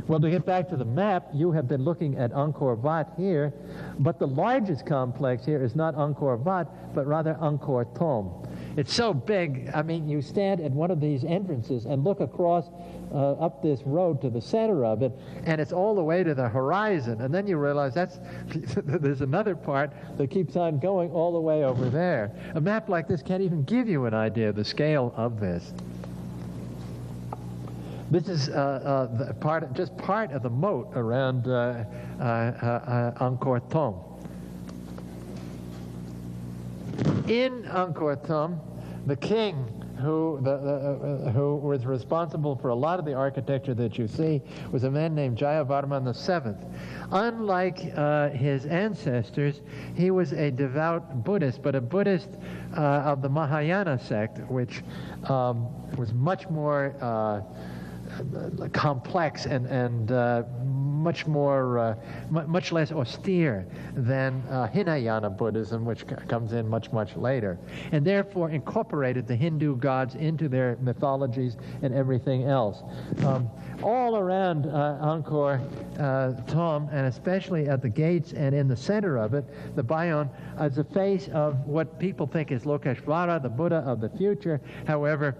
Well, to get back to the map, you have been looking at Angkor Wat here, but the largest complex here is not Angkor Wat, but rather Angkor Thom. It's so big, I mean, you stand at one of these entrances and look across up this road to the center of it, and it's all the way to the horizon, and then you realize there's another part that keeps on going all the way over there. A map like this can't even give you an idea of the scale of this. This is just part of the moat around Angkor Thom. In Angkor Thom, the king who was responsible for a lot of the architecture that you see was a man named Jayavarman VII. Unlike his ancestors, he was a devout Buddhist, but a Buddhist of the Mahayana sect, which was much more complex and much less austere than Hinayana Buddhism, which comes in much, much later, and therefore incorporated the Hindu gods into their mythologies and everything else. All around Angkor Thom, and especially at the gates and in the center of it, the Bayon is a face of what people think is Lokeshvara, the Buddha of the future. However,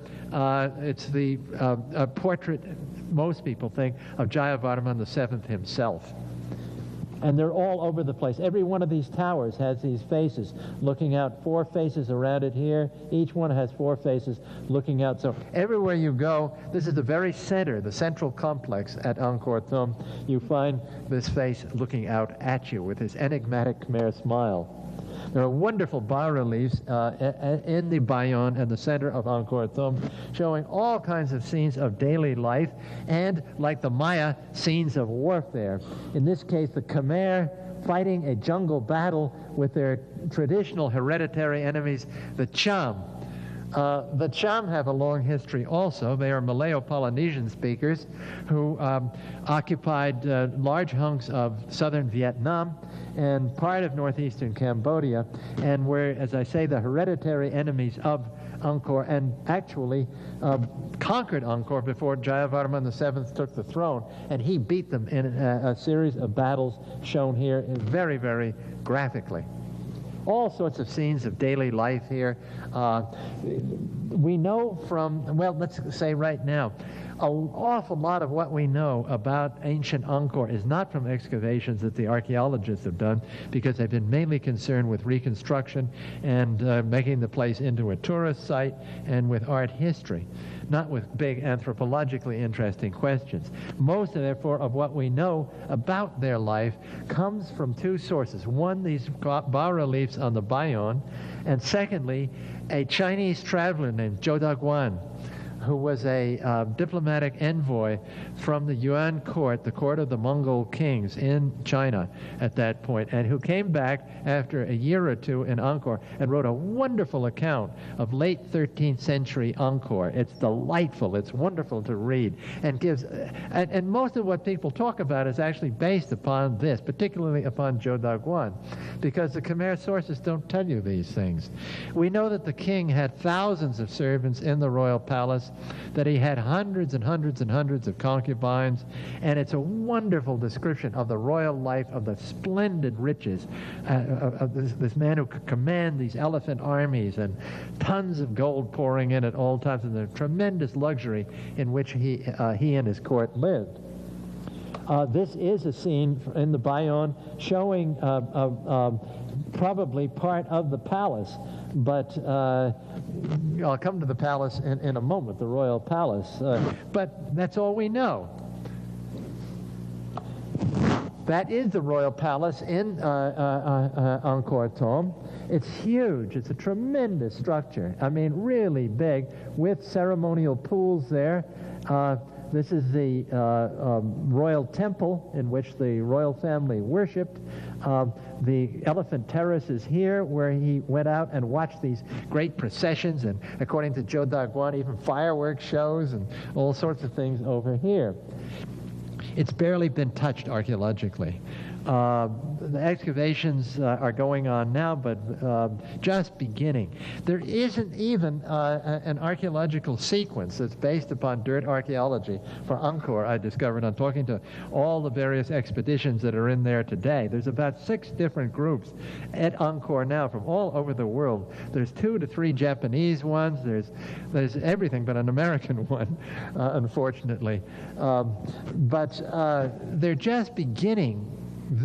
it's the portrait, most people think, of Jayavarman VII himself. And they're all over the place. Every one of these towers has these faces looking out, 4 faces around it here. Each one has 4 faces looking out. So everywhere you go, this is the very center, the central complex at Angkor Thom. You find this face looking out at you with his enigmatic Khmer smile. There are wonderful bas-reliefs in the Bayon and the center of Angkor Thom, showing all kinds of scenes of daily life and, like the Maya, scenes of warfare. In this case, the Khmer fighting a jungle battle with their traditional hereditary enemies, the Cham. The Cham have a long history also. They are Malayo-Polynesian speakers who occupied large hunks of southern Vietnam and part of northeastern Cambodia, and were, as I say, the hereditary enemies of Angkor, and actually conquered Angkor before Jayavarman VII took the throne, and he beat them in a series of battles shown here very, very graphically. All sorts of scenes of daily life here. We know from, well, let's say right now, an awful lot of what we know about ancient Angkor is not from excavations that the archaeologists have done, because they've been mainly concerned with reconstruction and making the place into a tourist site and with art history, not with big anthropologically interesting questions. Most, therefore, of what we know about their life comes from two sources. One, these bas-reliefs on the Bayon, and secondly, a Chinese traveler named Zhou Daguan, who was a diplomatic envoy from the Yuan court, the court of the Mongol kings in China at that point, and who came back after a year or two in Angkor and wrote a wonderful account of late 13th century Angkor. It's delightful, it's wonderful to read, and gives, and most of what people talk about is actually based upon this, particularly upon Zhou Daguan, because the Khmer sources don't tell you these things. We know that the king had thousands of servants in the royal palace, that he had hundreds and hundreds and hundreds of concubines, and it's a wonderful description of the royal life, of the splendid riches of this man who could command these elephant armies and tons of gold pouring in at all times, and the tremendous luxury in which he and his court lived. This is a scene in the Bayon showing probably part of the palace, but I'll come to the palace in a moment, the royal palace, but that's all we know. That is the royal palace in Angkor Thom. It's huge. It's a tremendous structure. I mean, really big, with ceremonial pools there. This is the royal temple in which the royal family worshipped. The elephant terrace is here, where he went out and watched these great processions, and according to Zhou Daguan, even fireworks shows and all sorts of things over here. It's barely been touched archaeologically. The excavations are going on now, but just beginning. There isn't even an archaeological sequence that's based upon dirt archaeology for Angkor, I discovered on talking to all the various expeditions that are in there today. There's about 6 different groups at Angkor now from all over the world. There's 2 to 3 Japanese ones. There's everything but an American one, unfortunately. But they're just beginning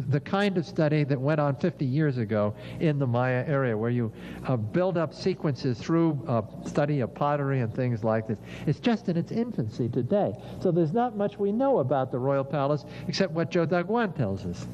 the kind of study that went on 50 years ago in the Maya area, where you build up sequences through study of pottery and things like this. It's just in its infancy today. So there's not much we know about the royal palace except what Zhou Daguan tells us.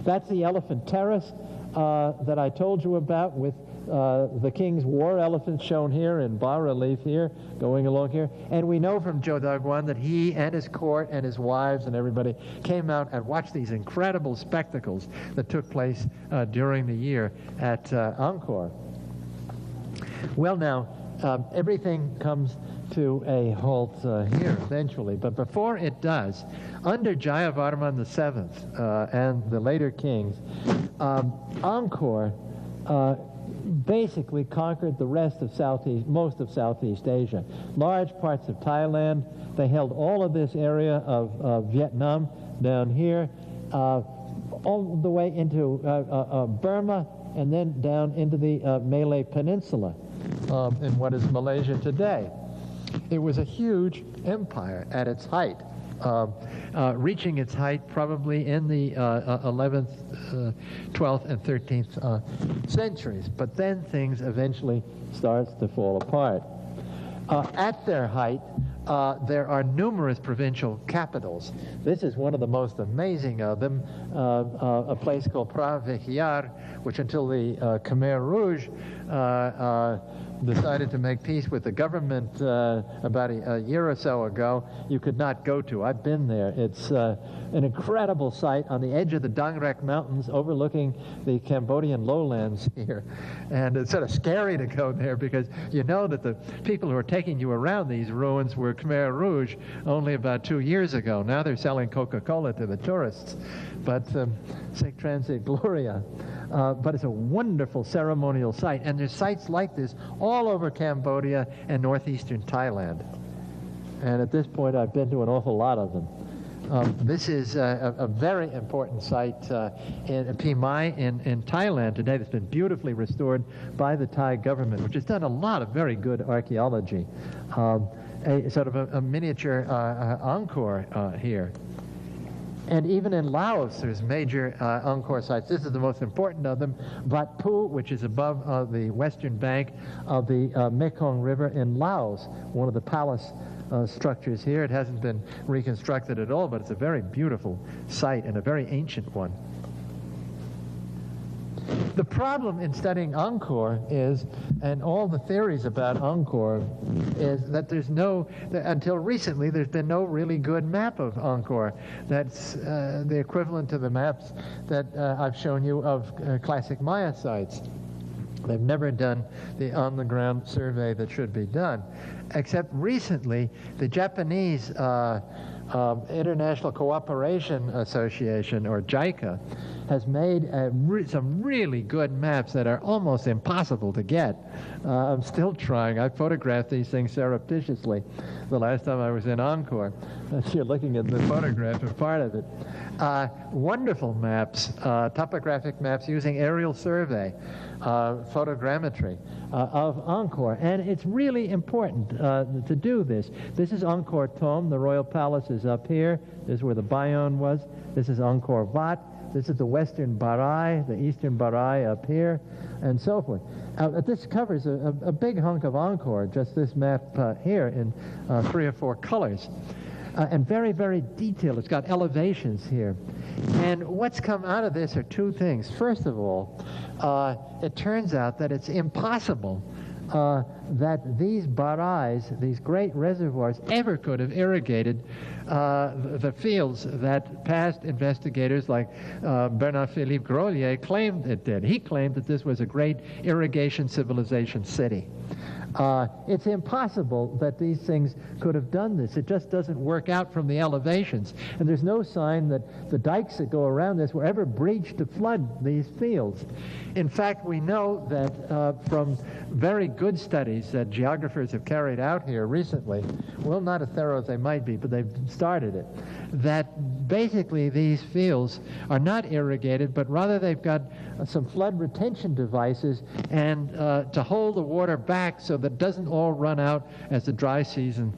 That's the elephant terrace that I told you about, with the king's war elephant shown here in bas-relief here, going along here. And we know from Zhou Daguan that he and his court and his wives and everybody came out and watched these incredible spectacles that took place during the year at Angkor. Well, now, everything comes to a halt here eventually, but before it does, under Jayavarman VII and the later kings, Angkor basically conquered the rest of most of Southeast Asia. Large parts of Thailand. They held all of this area of Vietnam down here, all the way into Burma, and then down into the Malay Peninsula in what is Malaysia today. It was a huge empire at its height. Reaching its height probably in the 11th, 12th, and 13th centuries. But then things eventually starts to fall apart. At their height, there are numerous provincial capitals. This is one of the most amazing of them, a place called Pravehyar, which until the Khmer Rouge decided to make peace with the government about a year or so ago, you could not go to. I've been there. It's an incredible site on the edge of the Dang Rec Mountains overlooking the Cambodian lowlands here. And it's sort of scary to go there because you know that the people who are taking you around these ruins were Khmer Rouge only about 2 years ago. Now they're selling Coca-Cola to the tourists. But Sic Transit Gloria. But it's a wonderful ceremonial site. And there's sites like this all over Cambodia and northeastern Thailand. And at this point, I've been to an awful lot of them. This is a very important site in Pi Mai in Thailand today that's been beautifully restored by the Thai government, which has done a lot of very good archaeology. A sort of a miniature Angkor here. And even in Laos, there's major Angkor sites. This is the most important of them. Wat Pu, which is above the western bank of the Mekong River in Laos, one of the palace structures here. It hasn't been reconstructed at all, but it's a very beautiful site and a very ancient one. The problem in studying Angkor is, and all the theories about Angkor, is that there's no, until recently, there's been no really good map of Angkor. That's the equivalent to the maps that I've shown you of classic Maya sites. They've never done the on-the-ground survey that should be done. Except recently, the Japanese International Cooperation Association, or JICA, has made some really good maps that are almost impossible to get. I'm still trying. I photographed these things surreptitiously the last time I was in Angkor. You're looking at the photograph of part of it. Wonderful maps, topographic maps using aerial survey, photogrammetry of Angkor. And it's really important to do this. This is Angkor Thom. The royal palace is up here. This is where the Bayonne was. This is Angkor Wat. This is the western Barai, the eastern Barai up here, and so forth. This covers a big hunk of Angkor, just this map here in 3 or 4 colors. And very, very detailed. It's got elevations here. And what's come out of this are 2 things. First of all, it turns out that it's impossible that these barais, these great reservoirs, ever could have irrigated the fields that past investigators like Bernard-Philippe Grolier claimed it did. He claimed that this was a great irrigation civilization city. It's impossible that these things could have done this. It just doesn't work out from the elevations. And there's no sign that the dikes that go around this were ever breached to flood these fields. In fact, we know that from very good studies that geographers have carried out here recently, well, not as thorough as they might be, but they've started it, that basically these fields are not irrigated, but rather they've got some flood retention devices and to hold the water back so that it doesn't all run out as the dry season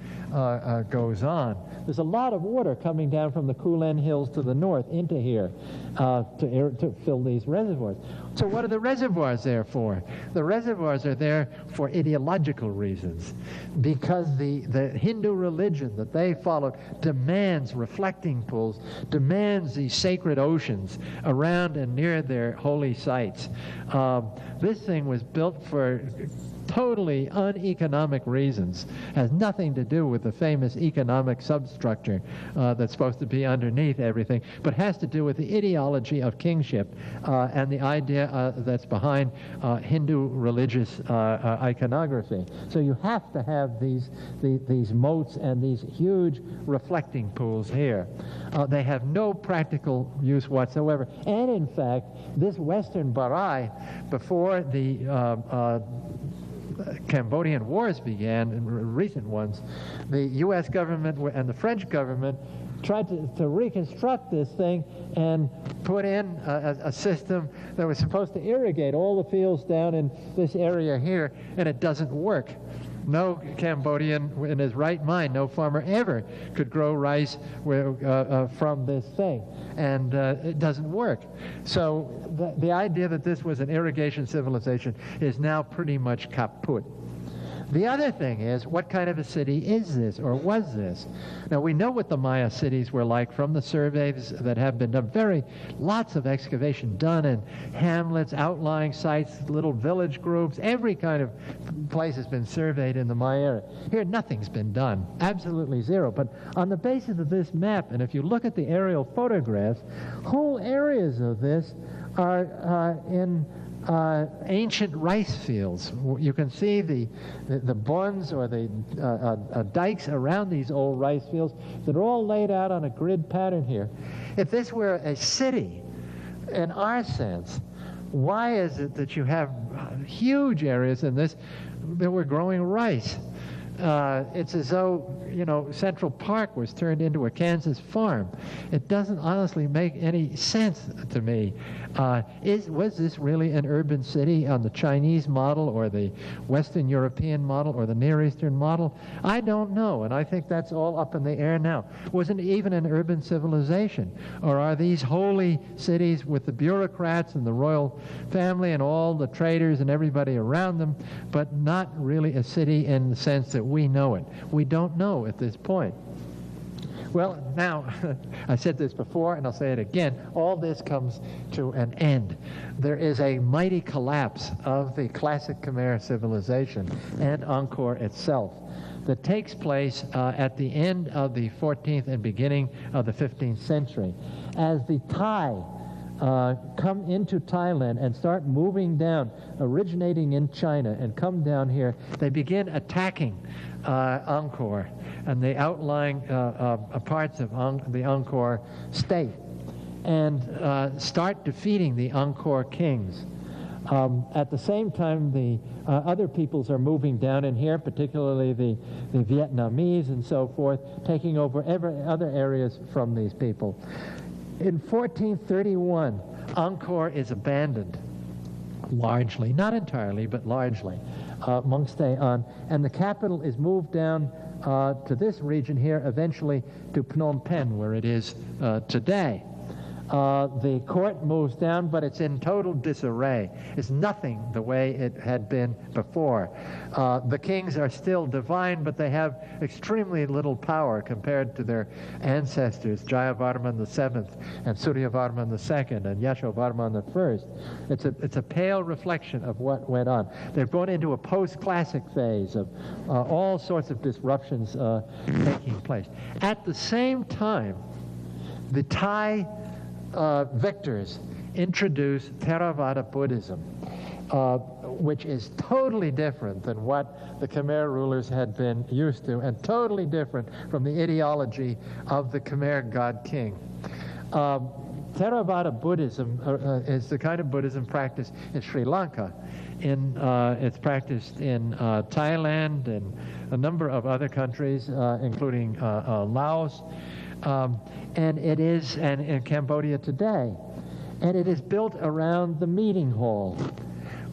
goes on. There's a lot of water coming down from the Kulen Hills to the north into here to fill these reservoirs. So what are the reservoirs there for? The reservoirs are there for ideological reasons, because the Hindu religion that they followed demands reflecting pools, demands these sacred oceans around and near their holy sites. This thing was built for totally uneconomic reasons, has nothing to do with the famous economic substructure that's supposed to be underneath everything, but has to do with the ideology of kingship and the idea that's behind Hindu religious iconography. So you have to have these moats and these huge reflecting pools here. They have no practical use whatsoever. And in fact, this western Barai, before the Cambodian wars began, and recent ones, the U.S. government and the French government tried to reconstruct this thing and put in a system that was supposed to irrigate all the fields down in this area here, and it doesn't work. No Cambodian in his right mind, no farmer ever could grow rice from this thing. And it doesn't work. So the idea that this was an irrigation civilization is now pretty much kaput. The other thing is, what kind of a city is this, or was this? Now, we know what the Maya cities were like from the surveys that have been done. Lots of excavation done in hamlets, outlying sites, little village groups. Every kind of place has been surveyed in the Maya area. Here, nothing's been done. Absolutely zero. But on the basis of this map, and if you look at the aerial photographs, whole areas of this are in ancient rice fields. You can see the bonds or the dikes around these old rice fields that are all laid out on a grid pattern here. If this were a city, in our sense, why is it that you have huge areas in this that were growing rice? It's as though, Central Park was turned into a Kansas farm. It doesn't honestly make any sense to me. Was this really an urban city on the Chinese model or the Western European model or the Near Eastern model? I don't know, and I think that's all up in the air now. Wasn't it even an urban civilization? Or are these holy cities with the bureaucrats and the royal family and all the traders and everybody around them, but not really a city in the sense that we know it? We don't know at this point. Well, now, I said this before, and I'll say it again, all this comes to an end. There is a mighty collapse of the classic Khmer civilization and Angkor itself that takes place at the end of the 14th and beginning of the 15th century. As the Thai come into Thailand and start moving down, originating in China, and come down here, they begin attacking Angkor and the outlying parts of the Angkor state, and start defeating the Angkor kings. At the same time, the other peoples are moving down in here, particularly the Vietnamese and so forth, taking over other areas from these people. In 1431, Angkor is abandoned, largely, not entirely, but largely. Monks stay on, and the capital is moved down to this region here, eventually to Phnom Penh, where it is today. The court moves down, but it's in total disarray. It's nothing the way it had been before. The kings are still divine, but they have extremely little power compared to their ancestors, Jayavarman VII and Suryavarman II and Yashovarman I. It's a pale reflection of what went on. They've gone into a post-classic phase of all sorts of disruptions taking place. At the same time, the Thai victors introduce Theravada Buddhism, which is totally different than what the Khmer rulers had been used to, and totally different from the ideology of the Khmer god-king. Theravada Buddhism is the kind of Buddhism practiced in Sri Lanka. It's practiced in Thailand and a number of other countries, including Laos. And it is in Cambodia today. And it is built around the meeting hall,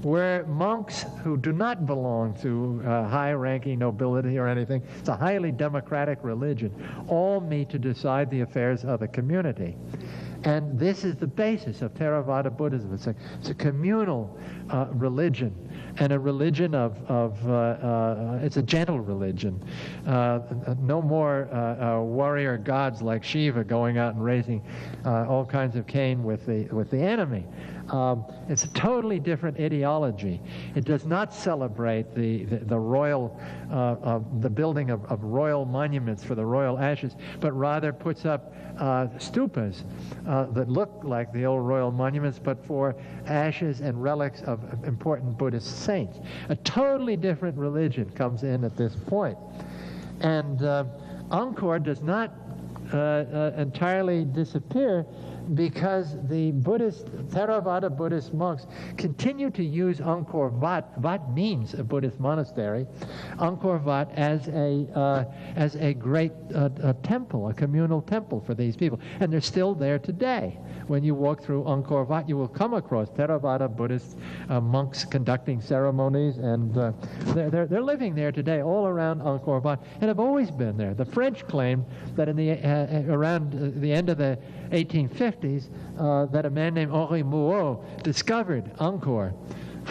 where monks who do not belong to high-ranking nobility or anything, it's a highly democratic religion, all meet to decide the affairs of the community. And this is the basis of Theravada Buddhism. It's a communal religion, and a religion it's a gentle religion. No more warrior gods like Shiva going out and raising all kinds of Cain with the enemy. It's a totally different ideology. It does not celebrate the royal, the building of royal monuments for the royal ashes, but rather puts up stupas that look like the old royal monuments, but for ashes and relics of important Buddhist saints. A totally different religion comes in at this point. And Angkor does not entirely disappear, because the Theravada Buddhist monks continue to use Angkor Wat. Wat means a Buddhist monastery. Angkor Wat as a great temple, a communal temple for these people, and they're still there today. When you walk through Angkor Wat, you will come across Theravada Buddhist monks conducting ceremonies, and they're living there today, all around Angkor Wat, and have always been there. The French claimed that in around the end of the 1850s, that a man named Henri Mouot discovered Angkor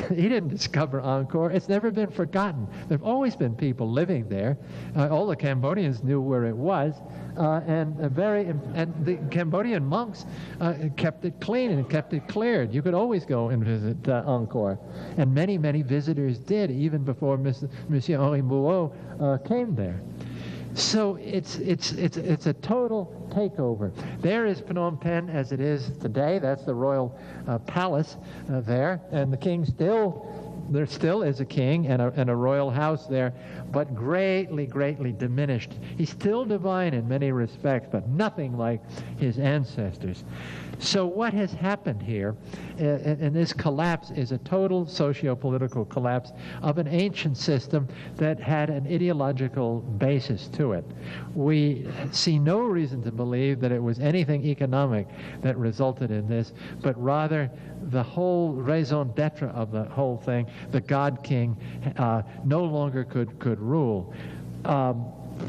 He didn't discover Angkor. It's never been forgotten. There have always been people living there. All the Cambodians knew where it was, and the Cambodian monks kept it clean and kept it cleared. You could always go and visit Angkor, and many, many visitors did, even before Monsieur Henri Mouot came there. So it's a total takeover. There is Phnom Penh as it is today. That's the royal palace there, and the king there still is a king and a royal house there, but greatly, greatly diminished. He's still divine in many respects, but nothing like his ancestors. So what has happened here in this collapse is a total socio-political collapse of an ancient system that had an ideological basis to it. We see no reason to believe that it was anything economic that resulted in this, but rather the whole raison d'etre of the whole thing, the God King, no longer could rule.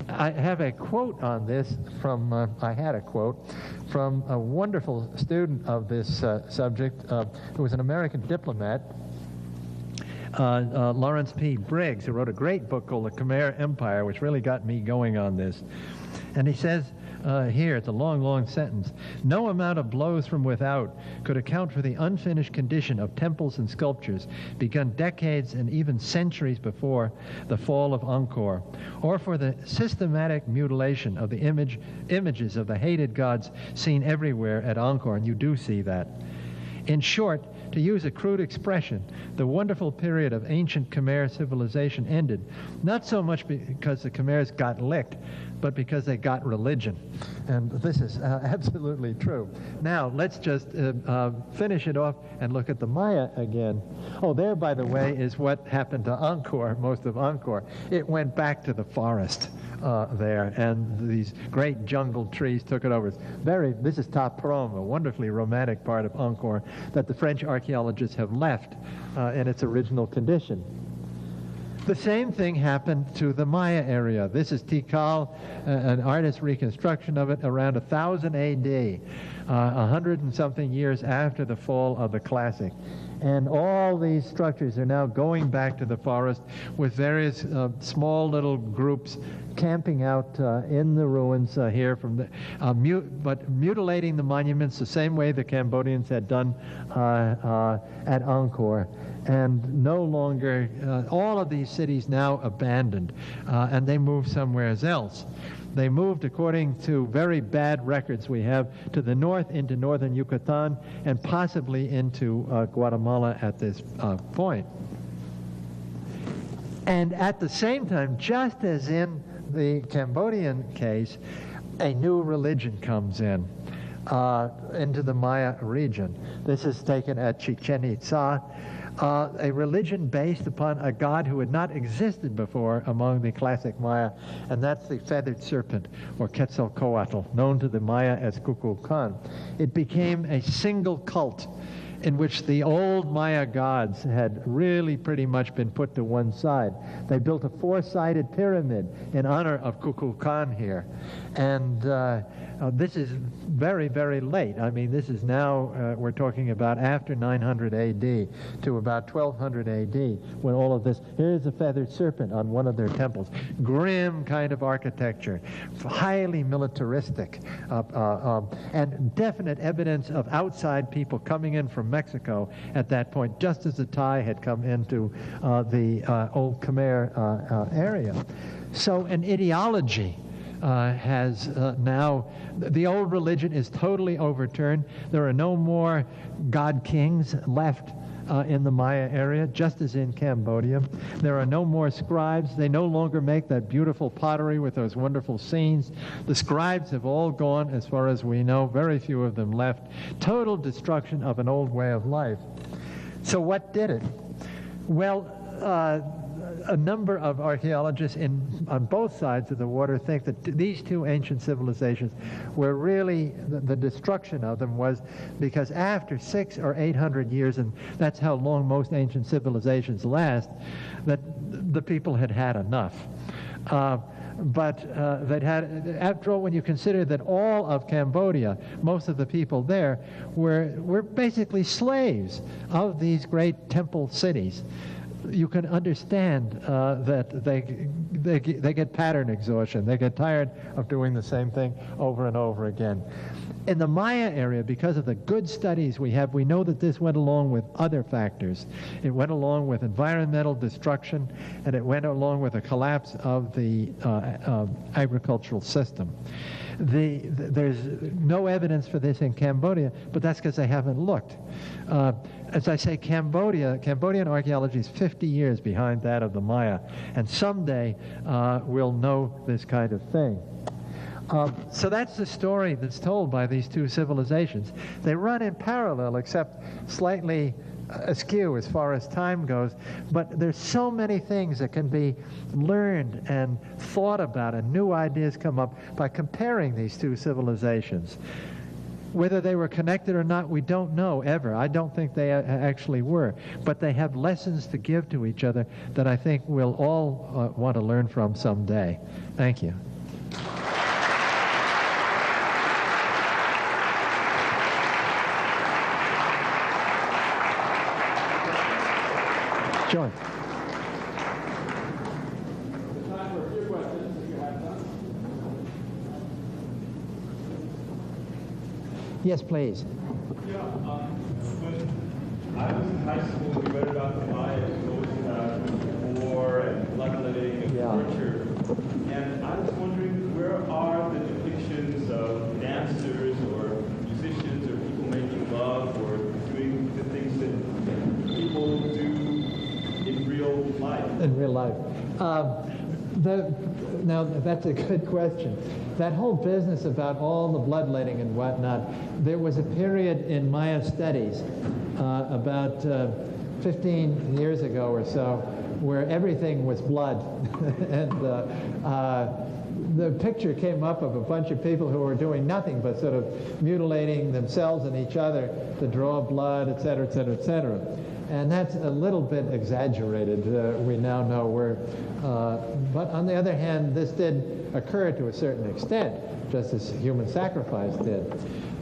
I have a quote on this from, I had a quote from a wonderful student of this subject, who was an American diplomat, Lawrence P. Briggs, who wrote a great book called The Khmer Empire, which really got me going on this. And he says, here, it's a long, long sentence. No amount of blows from without could account for the unfinished condition of temples and sculptures begun decades and even centuries before the fall of Angkor, or for the systematic mutilation of the images of the hated gods seen everywhere at Angkor, and you do see that. In short, to use a crude expression, the wonderful period of ancient Khmer civilization ended, not so much because the Khmers got licked, but because they got religion. And this is absolutely true. Now, let's just finish it off and look at the Maya again. Oh, there, by the way, is what happened to Angkor, most of Angkor. It went back to the forest there, and these great jungle trees took it over. This is Ta Prohm, a wonderfully romantic part of Angkor that the French archaeologists have left in its original condition. The same thing happened to the Maya area. This is Tikal, an artist's reconstruction of it around 1000 AD, 100 and something years after the fall of the Classic. And all these structures are now going back to the forest with various small little groups camping out in the ruins here, from the, but mutilating the monuments the same way the Cambodians had done at Angkor. And no longer, all of these cities now abandoned, and they moved somewhere else. They moved, according to very bad records we have, to the north into northern Yucatan and possibly into Guatemala at this point. And at the same time, just as in the Cambodian case, a new religion comes in into the Maya region. This is taken at Chichen Itza. A religion based upon a god who had not existed before among the classic Maya, and that's the feathered serpent, or Quetzalcoatl, known to the Maya as Kukulkan. It became a single cult in which the old Maya gods had really pretty much been put to one side. They built a four-sided pyramid in honor of Kukulkan here. And this is very, very late. I mean, this is now, we're talking about after 900 AD to about 1200 AD, when all of this, here's a feathered serpent on one of their temples. Grim kind of architecture, highly militaristic, and definite evidence of outside people coming in from Mexico at that point, just as the Thai had come into the old Khmer area. So an ideology has now, the old religion is totally overturned. There are no more god kings left in the Maya area, just as in Cambodia. There are no more scribes. They no longer make that beautiful pottery with those wonderful scenes. The scribes have all gone, as far as we know, very few of them left. Total destruction of an old way of life. So what did it? Well, a number of archaeologists on both sides of the water think that these two ancient civilizations were really, the destruction of them was because after 600 or 800 years, and that's how long most ancient civilizations last, that the people had had enough. but they'd had, after all, when you consider that all of Cambodia, most of the people there, were basically slaves of these great temple cities, you can understand that they get pattern exhaustion. They get tired of doing the same thing over and over again. In the Maya area, because of the good studies we have, we know that this went along with other factors. It went along with environmental destruction, and it went along with a collapse of the agricultural system. There's no evidence for this in Cambodia, but that's because they haven't looked. As I say, Cambodian archaeology is 50 years behind that of the Maya, and someday we'll know this kind of thing. So that's the story that's told by these two civilizations. They run in parallel, except slightly askew as far as time goes, but there's so many things that can be learned and thought about, and new ideas come up by comparing these two civilizations. Whether they were connected or not, we don't know ever. I don't think they actually were, but they have lessons to give to each other that I think we'll all want to learn from someday. Thank you. John. Time for a few questions, if you have them. Yes, please. Yeah, when I was in high school, we read about the Maya, war and bloodletting and torture. And I was wondering, where are the depictions of dancers or musicians or people making love or doing the things that people do in real life? In real life. Now, that's a good question. That whole business about all the bloodletting and whatnot, there was a period in Maya studies about 15 years ago or so where everything was blood. And the picture came up of a bunch of people who were doing nothing but sort of mutilating themselves and each other to draw blood, et cetera, et cetera, et cetera. And that's a little bit exaggerated, we now know. But on the other hand, this did occur to a certain extent, just as human sacrifice did.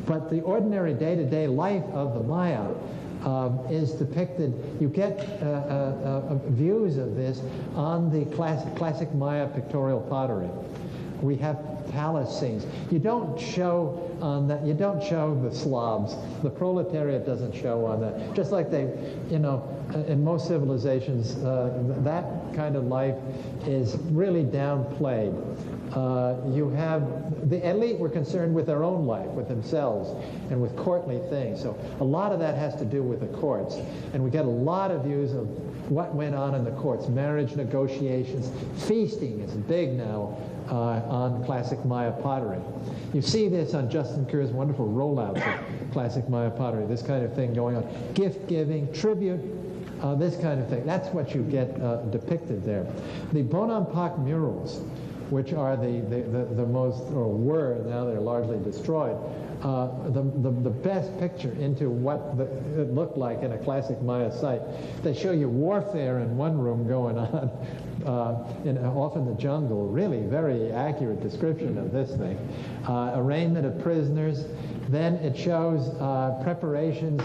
But the ordinary day-to-day life of the Maya is depicted. You get views of this on the classic Maya pictorial pottery. We have palace scenes. You don't show on that. You don't show the Slavs. The proletariat doesn't show on that. Just like they, in most civilizations, that kind of life is really downplayed. You have the elite were concerned with their own life, with themselves, and with courtly things. So a lot of that has to do with the courts, and we get a lot of views of what went on in the courts. Marriage negotiations, feasting is big now on classic Maya pottery. You see this on Justin Kerr's wonderful rollouts of classic Maya pottery. This kind of thing going on, gift giving, tribute. This kind of thing. That's what you get depicted there. The Bonampak murals, which are the most, or were, now they're largely destroyed, the best picture into what it looked like in a classic Maya site. They show you warfare in one room going on, off in the jungle, really very accurate description of this thing. Arraignment of prisoners. Then it shows preparations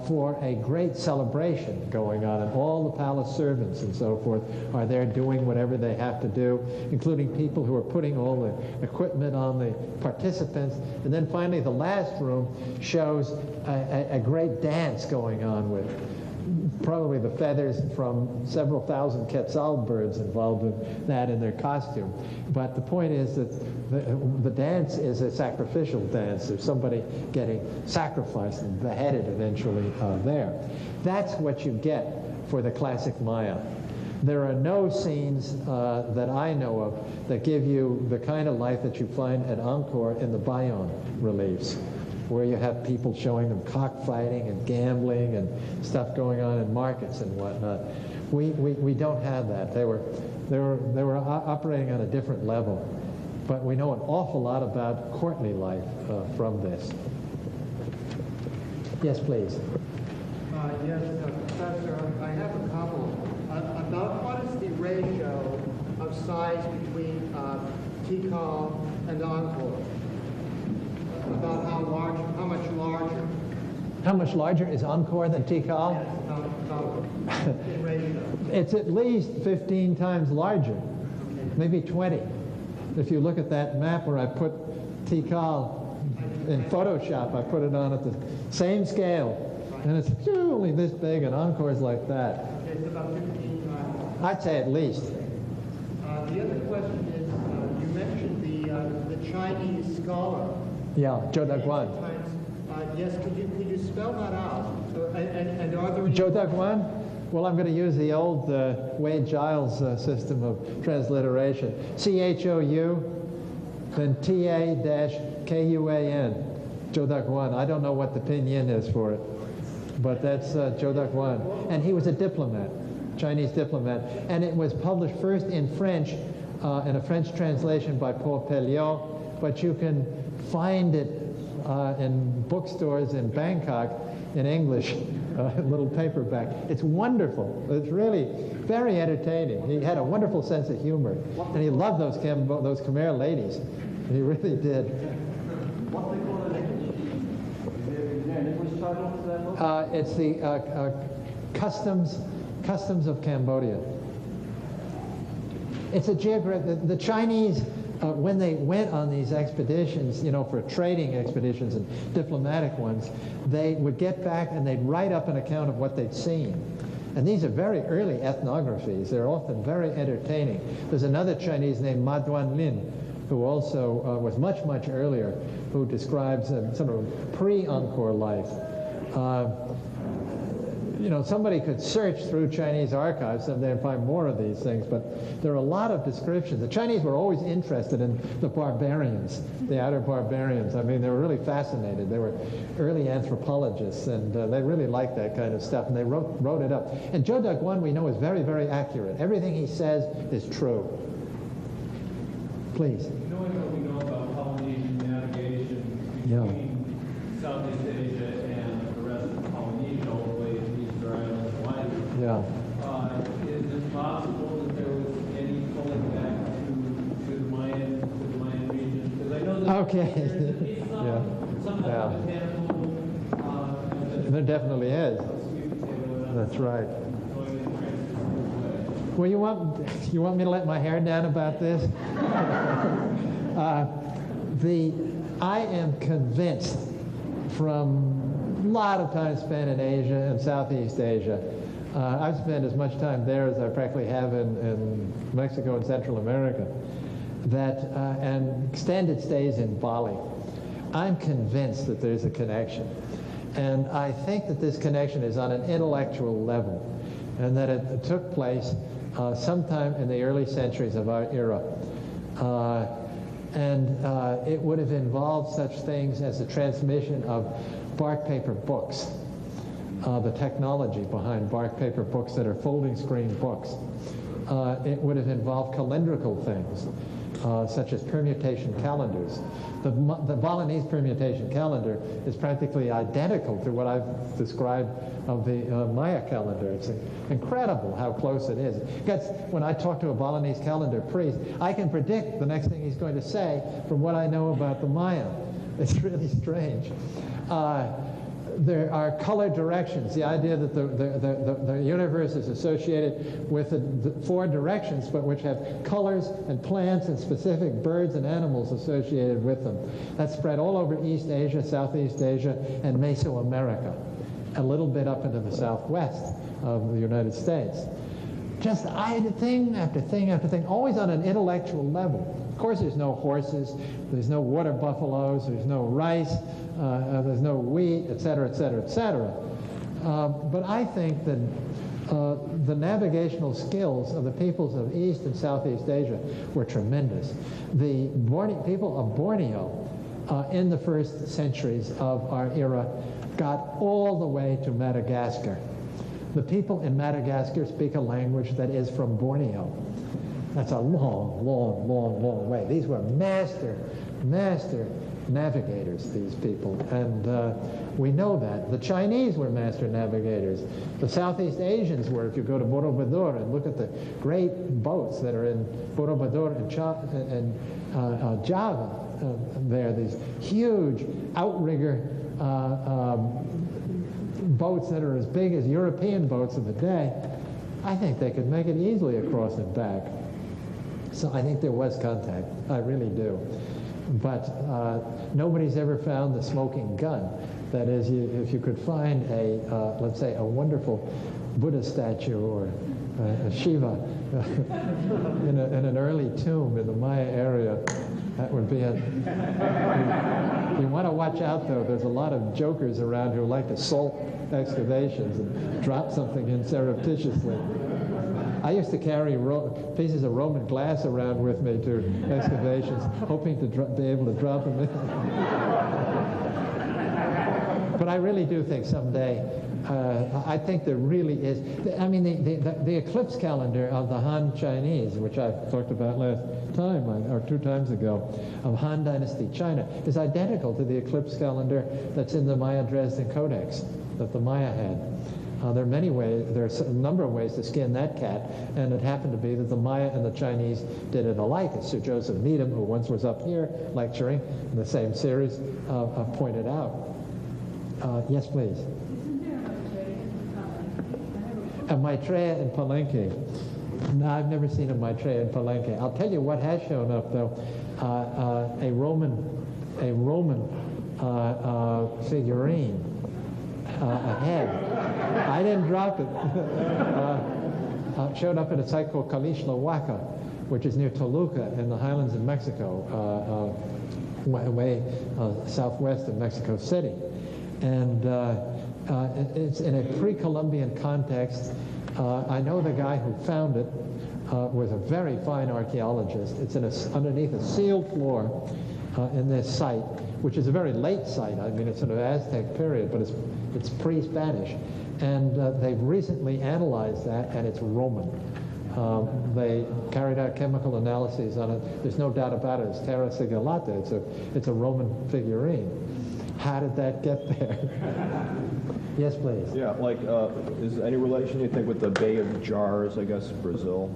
for a great celebration going on, and all the palace servants and so forth are there doing whatever they have to do, including people who are putting all the equipment on the participants. And then finally the last room shows a great dance going on with probably the feathers from several thousand quetzal birds involved in that in their costume. But the point is that the dance is a sacrificial dance. There's somebody getting sacrificed and beheaded eventually there. That's what you get for the classic Maya. There are no scenes that I know of that give you the kind of life that you find at Angkor in the Bayon reliefs, where you have people showing them cockfighting and gambling and stuff going on in markets and whatnot. We don't have that. They were operating on a different level. But we know an awful lot about courtly life from this. Yes, please. Yes, Professor, I have a couple. About what is the ratio of of size between Tikal and Angkor? About how much larger? How much larger is Angkor than Tikal? In ratio. It's at least 15 times larger, maybe 20. If you look at that map where I put Tikal in Photoshop, I put it on at the same scale, and it's only this big, and Angkor's like that. It's about 15 times. I'd say at least. The other question is, you mentioned the Chinese scholar. Yeah, Zhou Daguan. Yes, could you spell that out? And are there any... Zhou Daguan? Well, I'm going to use the old Wade Giles system of transliteration. C-H-O-U, then T-A-K-U-A-N. Zhou Daguan. I don't know what the pinyin is for it, but that's Zhou Daguan. And he was a diplomat, Chinese diplomat. And it was published first in French, in a French translation by Paul Pelliot, but you can find it in bookstores in Bangkok in English, little paperback. It's wonderful. It's really very entertaining. He had a wonderful sense of humor, and he loved those Khmer ladies. He really did. What they call it in English? Is there an English title to that book? It's the Customs of Cambodia. It's a the Chinese, when they went on these expeditions, for trading expeditions and diplomatic ones, they would get back and they'd write up an account of what they'd seen. And these are very early ethnographies. They're often very entertaining. There's another Chinese named Ma Duanlin, who also was much, much earlier, who describes sort of pre-Angkor life. Somebody could search through Chinese archives someday and find more of these things, but there are a lot of descriptions. The Chinese were always interested in the barbarians, the outer barbarians. I mean, they were really fascinated. They were early anthropologists, and they really liked that kind of stuff, and they wrote it up. And Zhou Daguan, we know, is very, very accurate. Everything he says is true. Please. Knowing what we know about Polynesian navigation between Southeast Asia and the rest of Polynesia, all the way to the Easter Islands and Hawaii, is it possible that there was any pulling back to the Mayan region? Because I know that there's at least some botanical. There definitely is. That's right. Well, you want me to let my hair down about this? I am convinced from a lot of time spent in Asia and Southeast Asia. I've spent as much time there as I practically have in Mexico and Central America, and extended stays in Bali. I'm convinced that there's a connection. And I think that this connection is on an intellectual level, and that it took place sometime in the early centuries of our era. It would have involved such things as the transmission of bark paper books, the technology behind bark paper books that are folding screen books. It would have involved calendrical things, such as permutation calendars. The Balinese permutation calendar is practically identical to what I've described of the Maya calendar. It's incredible how close it is. When I talk to a Balinese calendar priest, I can predict the next thing he's going to say from what I know about the Maya. It's really strange. There are color directions, the idea that the universe is associated with the four directions, but which have colors and plants and specific birds and animals associated with them. That's spread all over East Asia, Southeast Asia, and Mesoamerica, a little bit up into the southwest of the United States. Just thing after thing after thing, always on an intellectual level. Of course, there's no horses, there's no water buffaloes, there's no rice, there's no wheat, etc., etc., etc. But I think that the navigational skills of the peoples of East and Southeast Asia were tremendous. The people of Borneo in the first centuries of our era got all the way to Madagascar. The people in Madagascar speak a language that is from Borneo. That's a long, long, long, long way. These were master navigators, these people. And We know that. The Chinese were master navigators. The Southeast Asians were. If you go to Borobudur and look at the great boats that are in Borobudur and Java, there, these huge outrigger boats that are as big as European boats of the day, I think they could make it easily across and back. So I think there was contact. I really do. But nobody's ever found the smoking gun. That is, if you could find a, let's say, a wonderful Buddha statue or a Shiva in an early tomb in the Maya area, that would be a... You want to watch out, though. There's a lot of jokers around who like to salt excavations and drop something in surreptitiously. I used to carry pieces of Roman glass around with me to excavations, hoping to be able to drop them in. But I really do think someday, I think there really is, I mean, the eclipse calendar of the Han Chinese, which I talked about last time, or 2 times ago, of Han Dynasty China, is identical to the eclipse calendar that's in the Maya Dresden Codex that the Maya had. There are many ways, there's a number of ways to skin that cat, and it happened to be that the Maya and the Chinese did it alike, as Sir Joseph Needham, who once was up here lecturing in the same series, pointed out. Yes, please. A Maitreya in Palenque. No, I've never seen a Maitreya in Palenque. I'll tell you what has shown up, though. A Roman figurine, a head. I didn't drop it. Showed up at a site called Calixtlahuaca, which is near Toluca in the highlands of Mexico, way southwest of Mexico City. And it's in a pre-Columbian context. I know the guy who found it was a very fine archaeologist. It's underneath a sealed floor in this site, which is a very late site. I mean, it's in an Aztec period, but it's pre-Spanish. And they've recently analyzed that, and it's Roman. They carried out chemical analyses on it. There's no doubt about it. It's terra sigillata. It's a Roman figurine. How did that get there? Yes, please. Yeah, like, is any relation, you think, with the Bay of Jars, I guess, Brazil?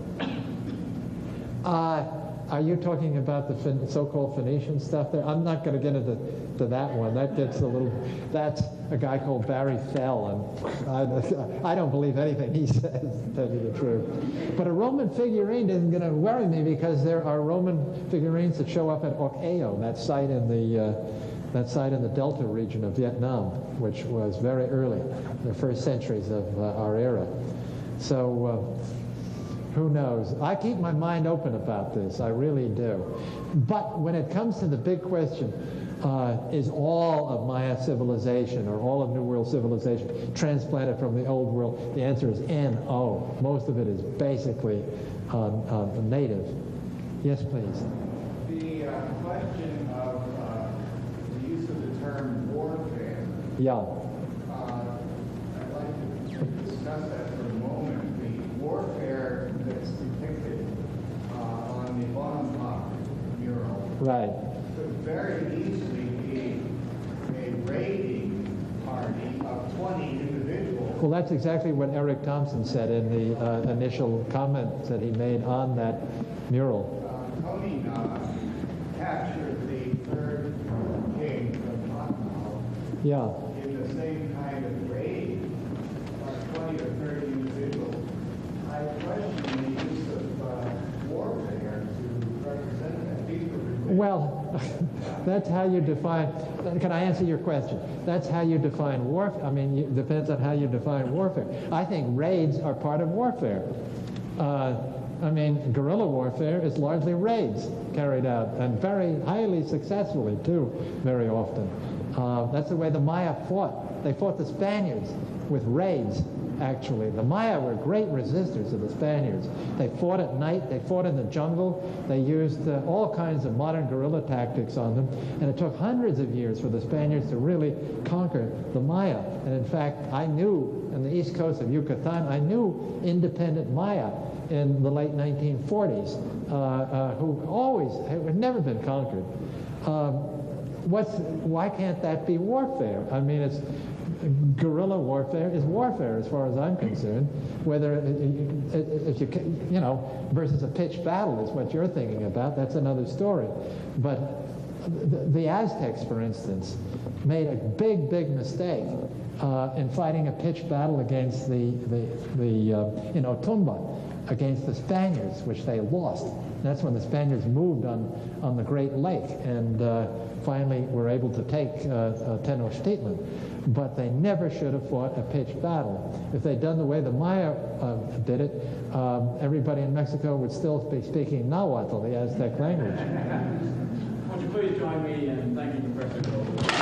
Are you talking about the so-called Phoenician stuff there? I'm not going to get into that one. That gets a little... That's a guy called Barry Fell, and I don't believe anything he says, to tell you the truth. But a Roman figurine isn't going to worry me, because there are Roman figurines that show up at Ocao, that site in the Delta region of Vietnam, which was very early, the first centuries of our era. So who knows? I keep my mind open about this, I really do. But when it comes to the big question, is all of Maya civilization or all of New World civilization transplanted from the Old World? The answer is no. Most of it is basically native. Yes, please. The question of the use of the term warfare. Yeah. I'd like to discuss that for a moment. The warfare that's depicted on the Bonhomme mural Right. could very easily be a raiding party of 20 individuals. Well, that's exactly what Eric Thompson said in the initial comments that he made on that mural. Tony captured the third king of Bonhomme. Yeah. In the same kind of raid, 20 or 30 individuals. I question the use of warfare to represent that. Well, that's how you define, can I answer your question? That's how you define warfare. I mean, it depends on how you define warfare. I think raids are part of warfare. I mean, guerrilla warfare is largely raids carried out, and very highly successfully, too, very often. That's the way the Maya fought. They fought the Spaniards with raids, actually. The Maya were great resistors of the Spaniards. They fought at night. They fought in the jungle. They used all kinds of modern guerrilla tactics on them, and it took hundreds of years for the Spaniards to really conquer the Maya. And in fact, I knew, on the east coast of Yucatan, I knew independent Maya in the late 1940s, who had never been conquered. why can't that be warfare? I mean, it's guerrilla warfare is warfare as far as I'm concerned. Whether if you know, versus a pitched battle is what you're thinking about, that's another story. But the Aztecs, for instance, made a big mistake in fighting a pitched battle against in Otumba against the Spaniards, which they lost. That's when the Spaniards moved on the Great Lake and finally were able to take Tenochtitlan. But they never should have fought a pitched battle. If they'd done the way the Maya did it, everybody in Mexico would still be speaking Nahuatl, the Aztec language. Would you please join me in thanking Professor Cole?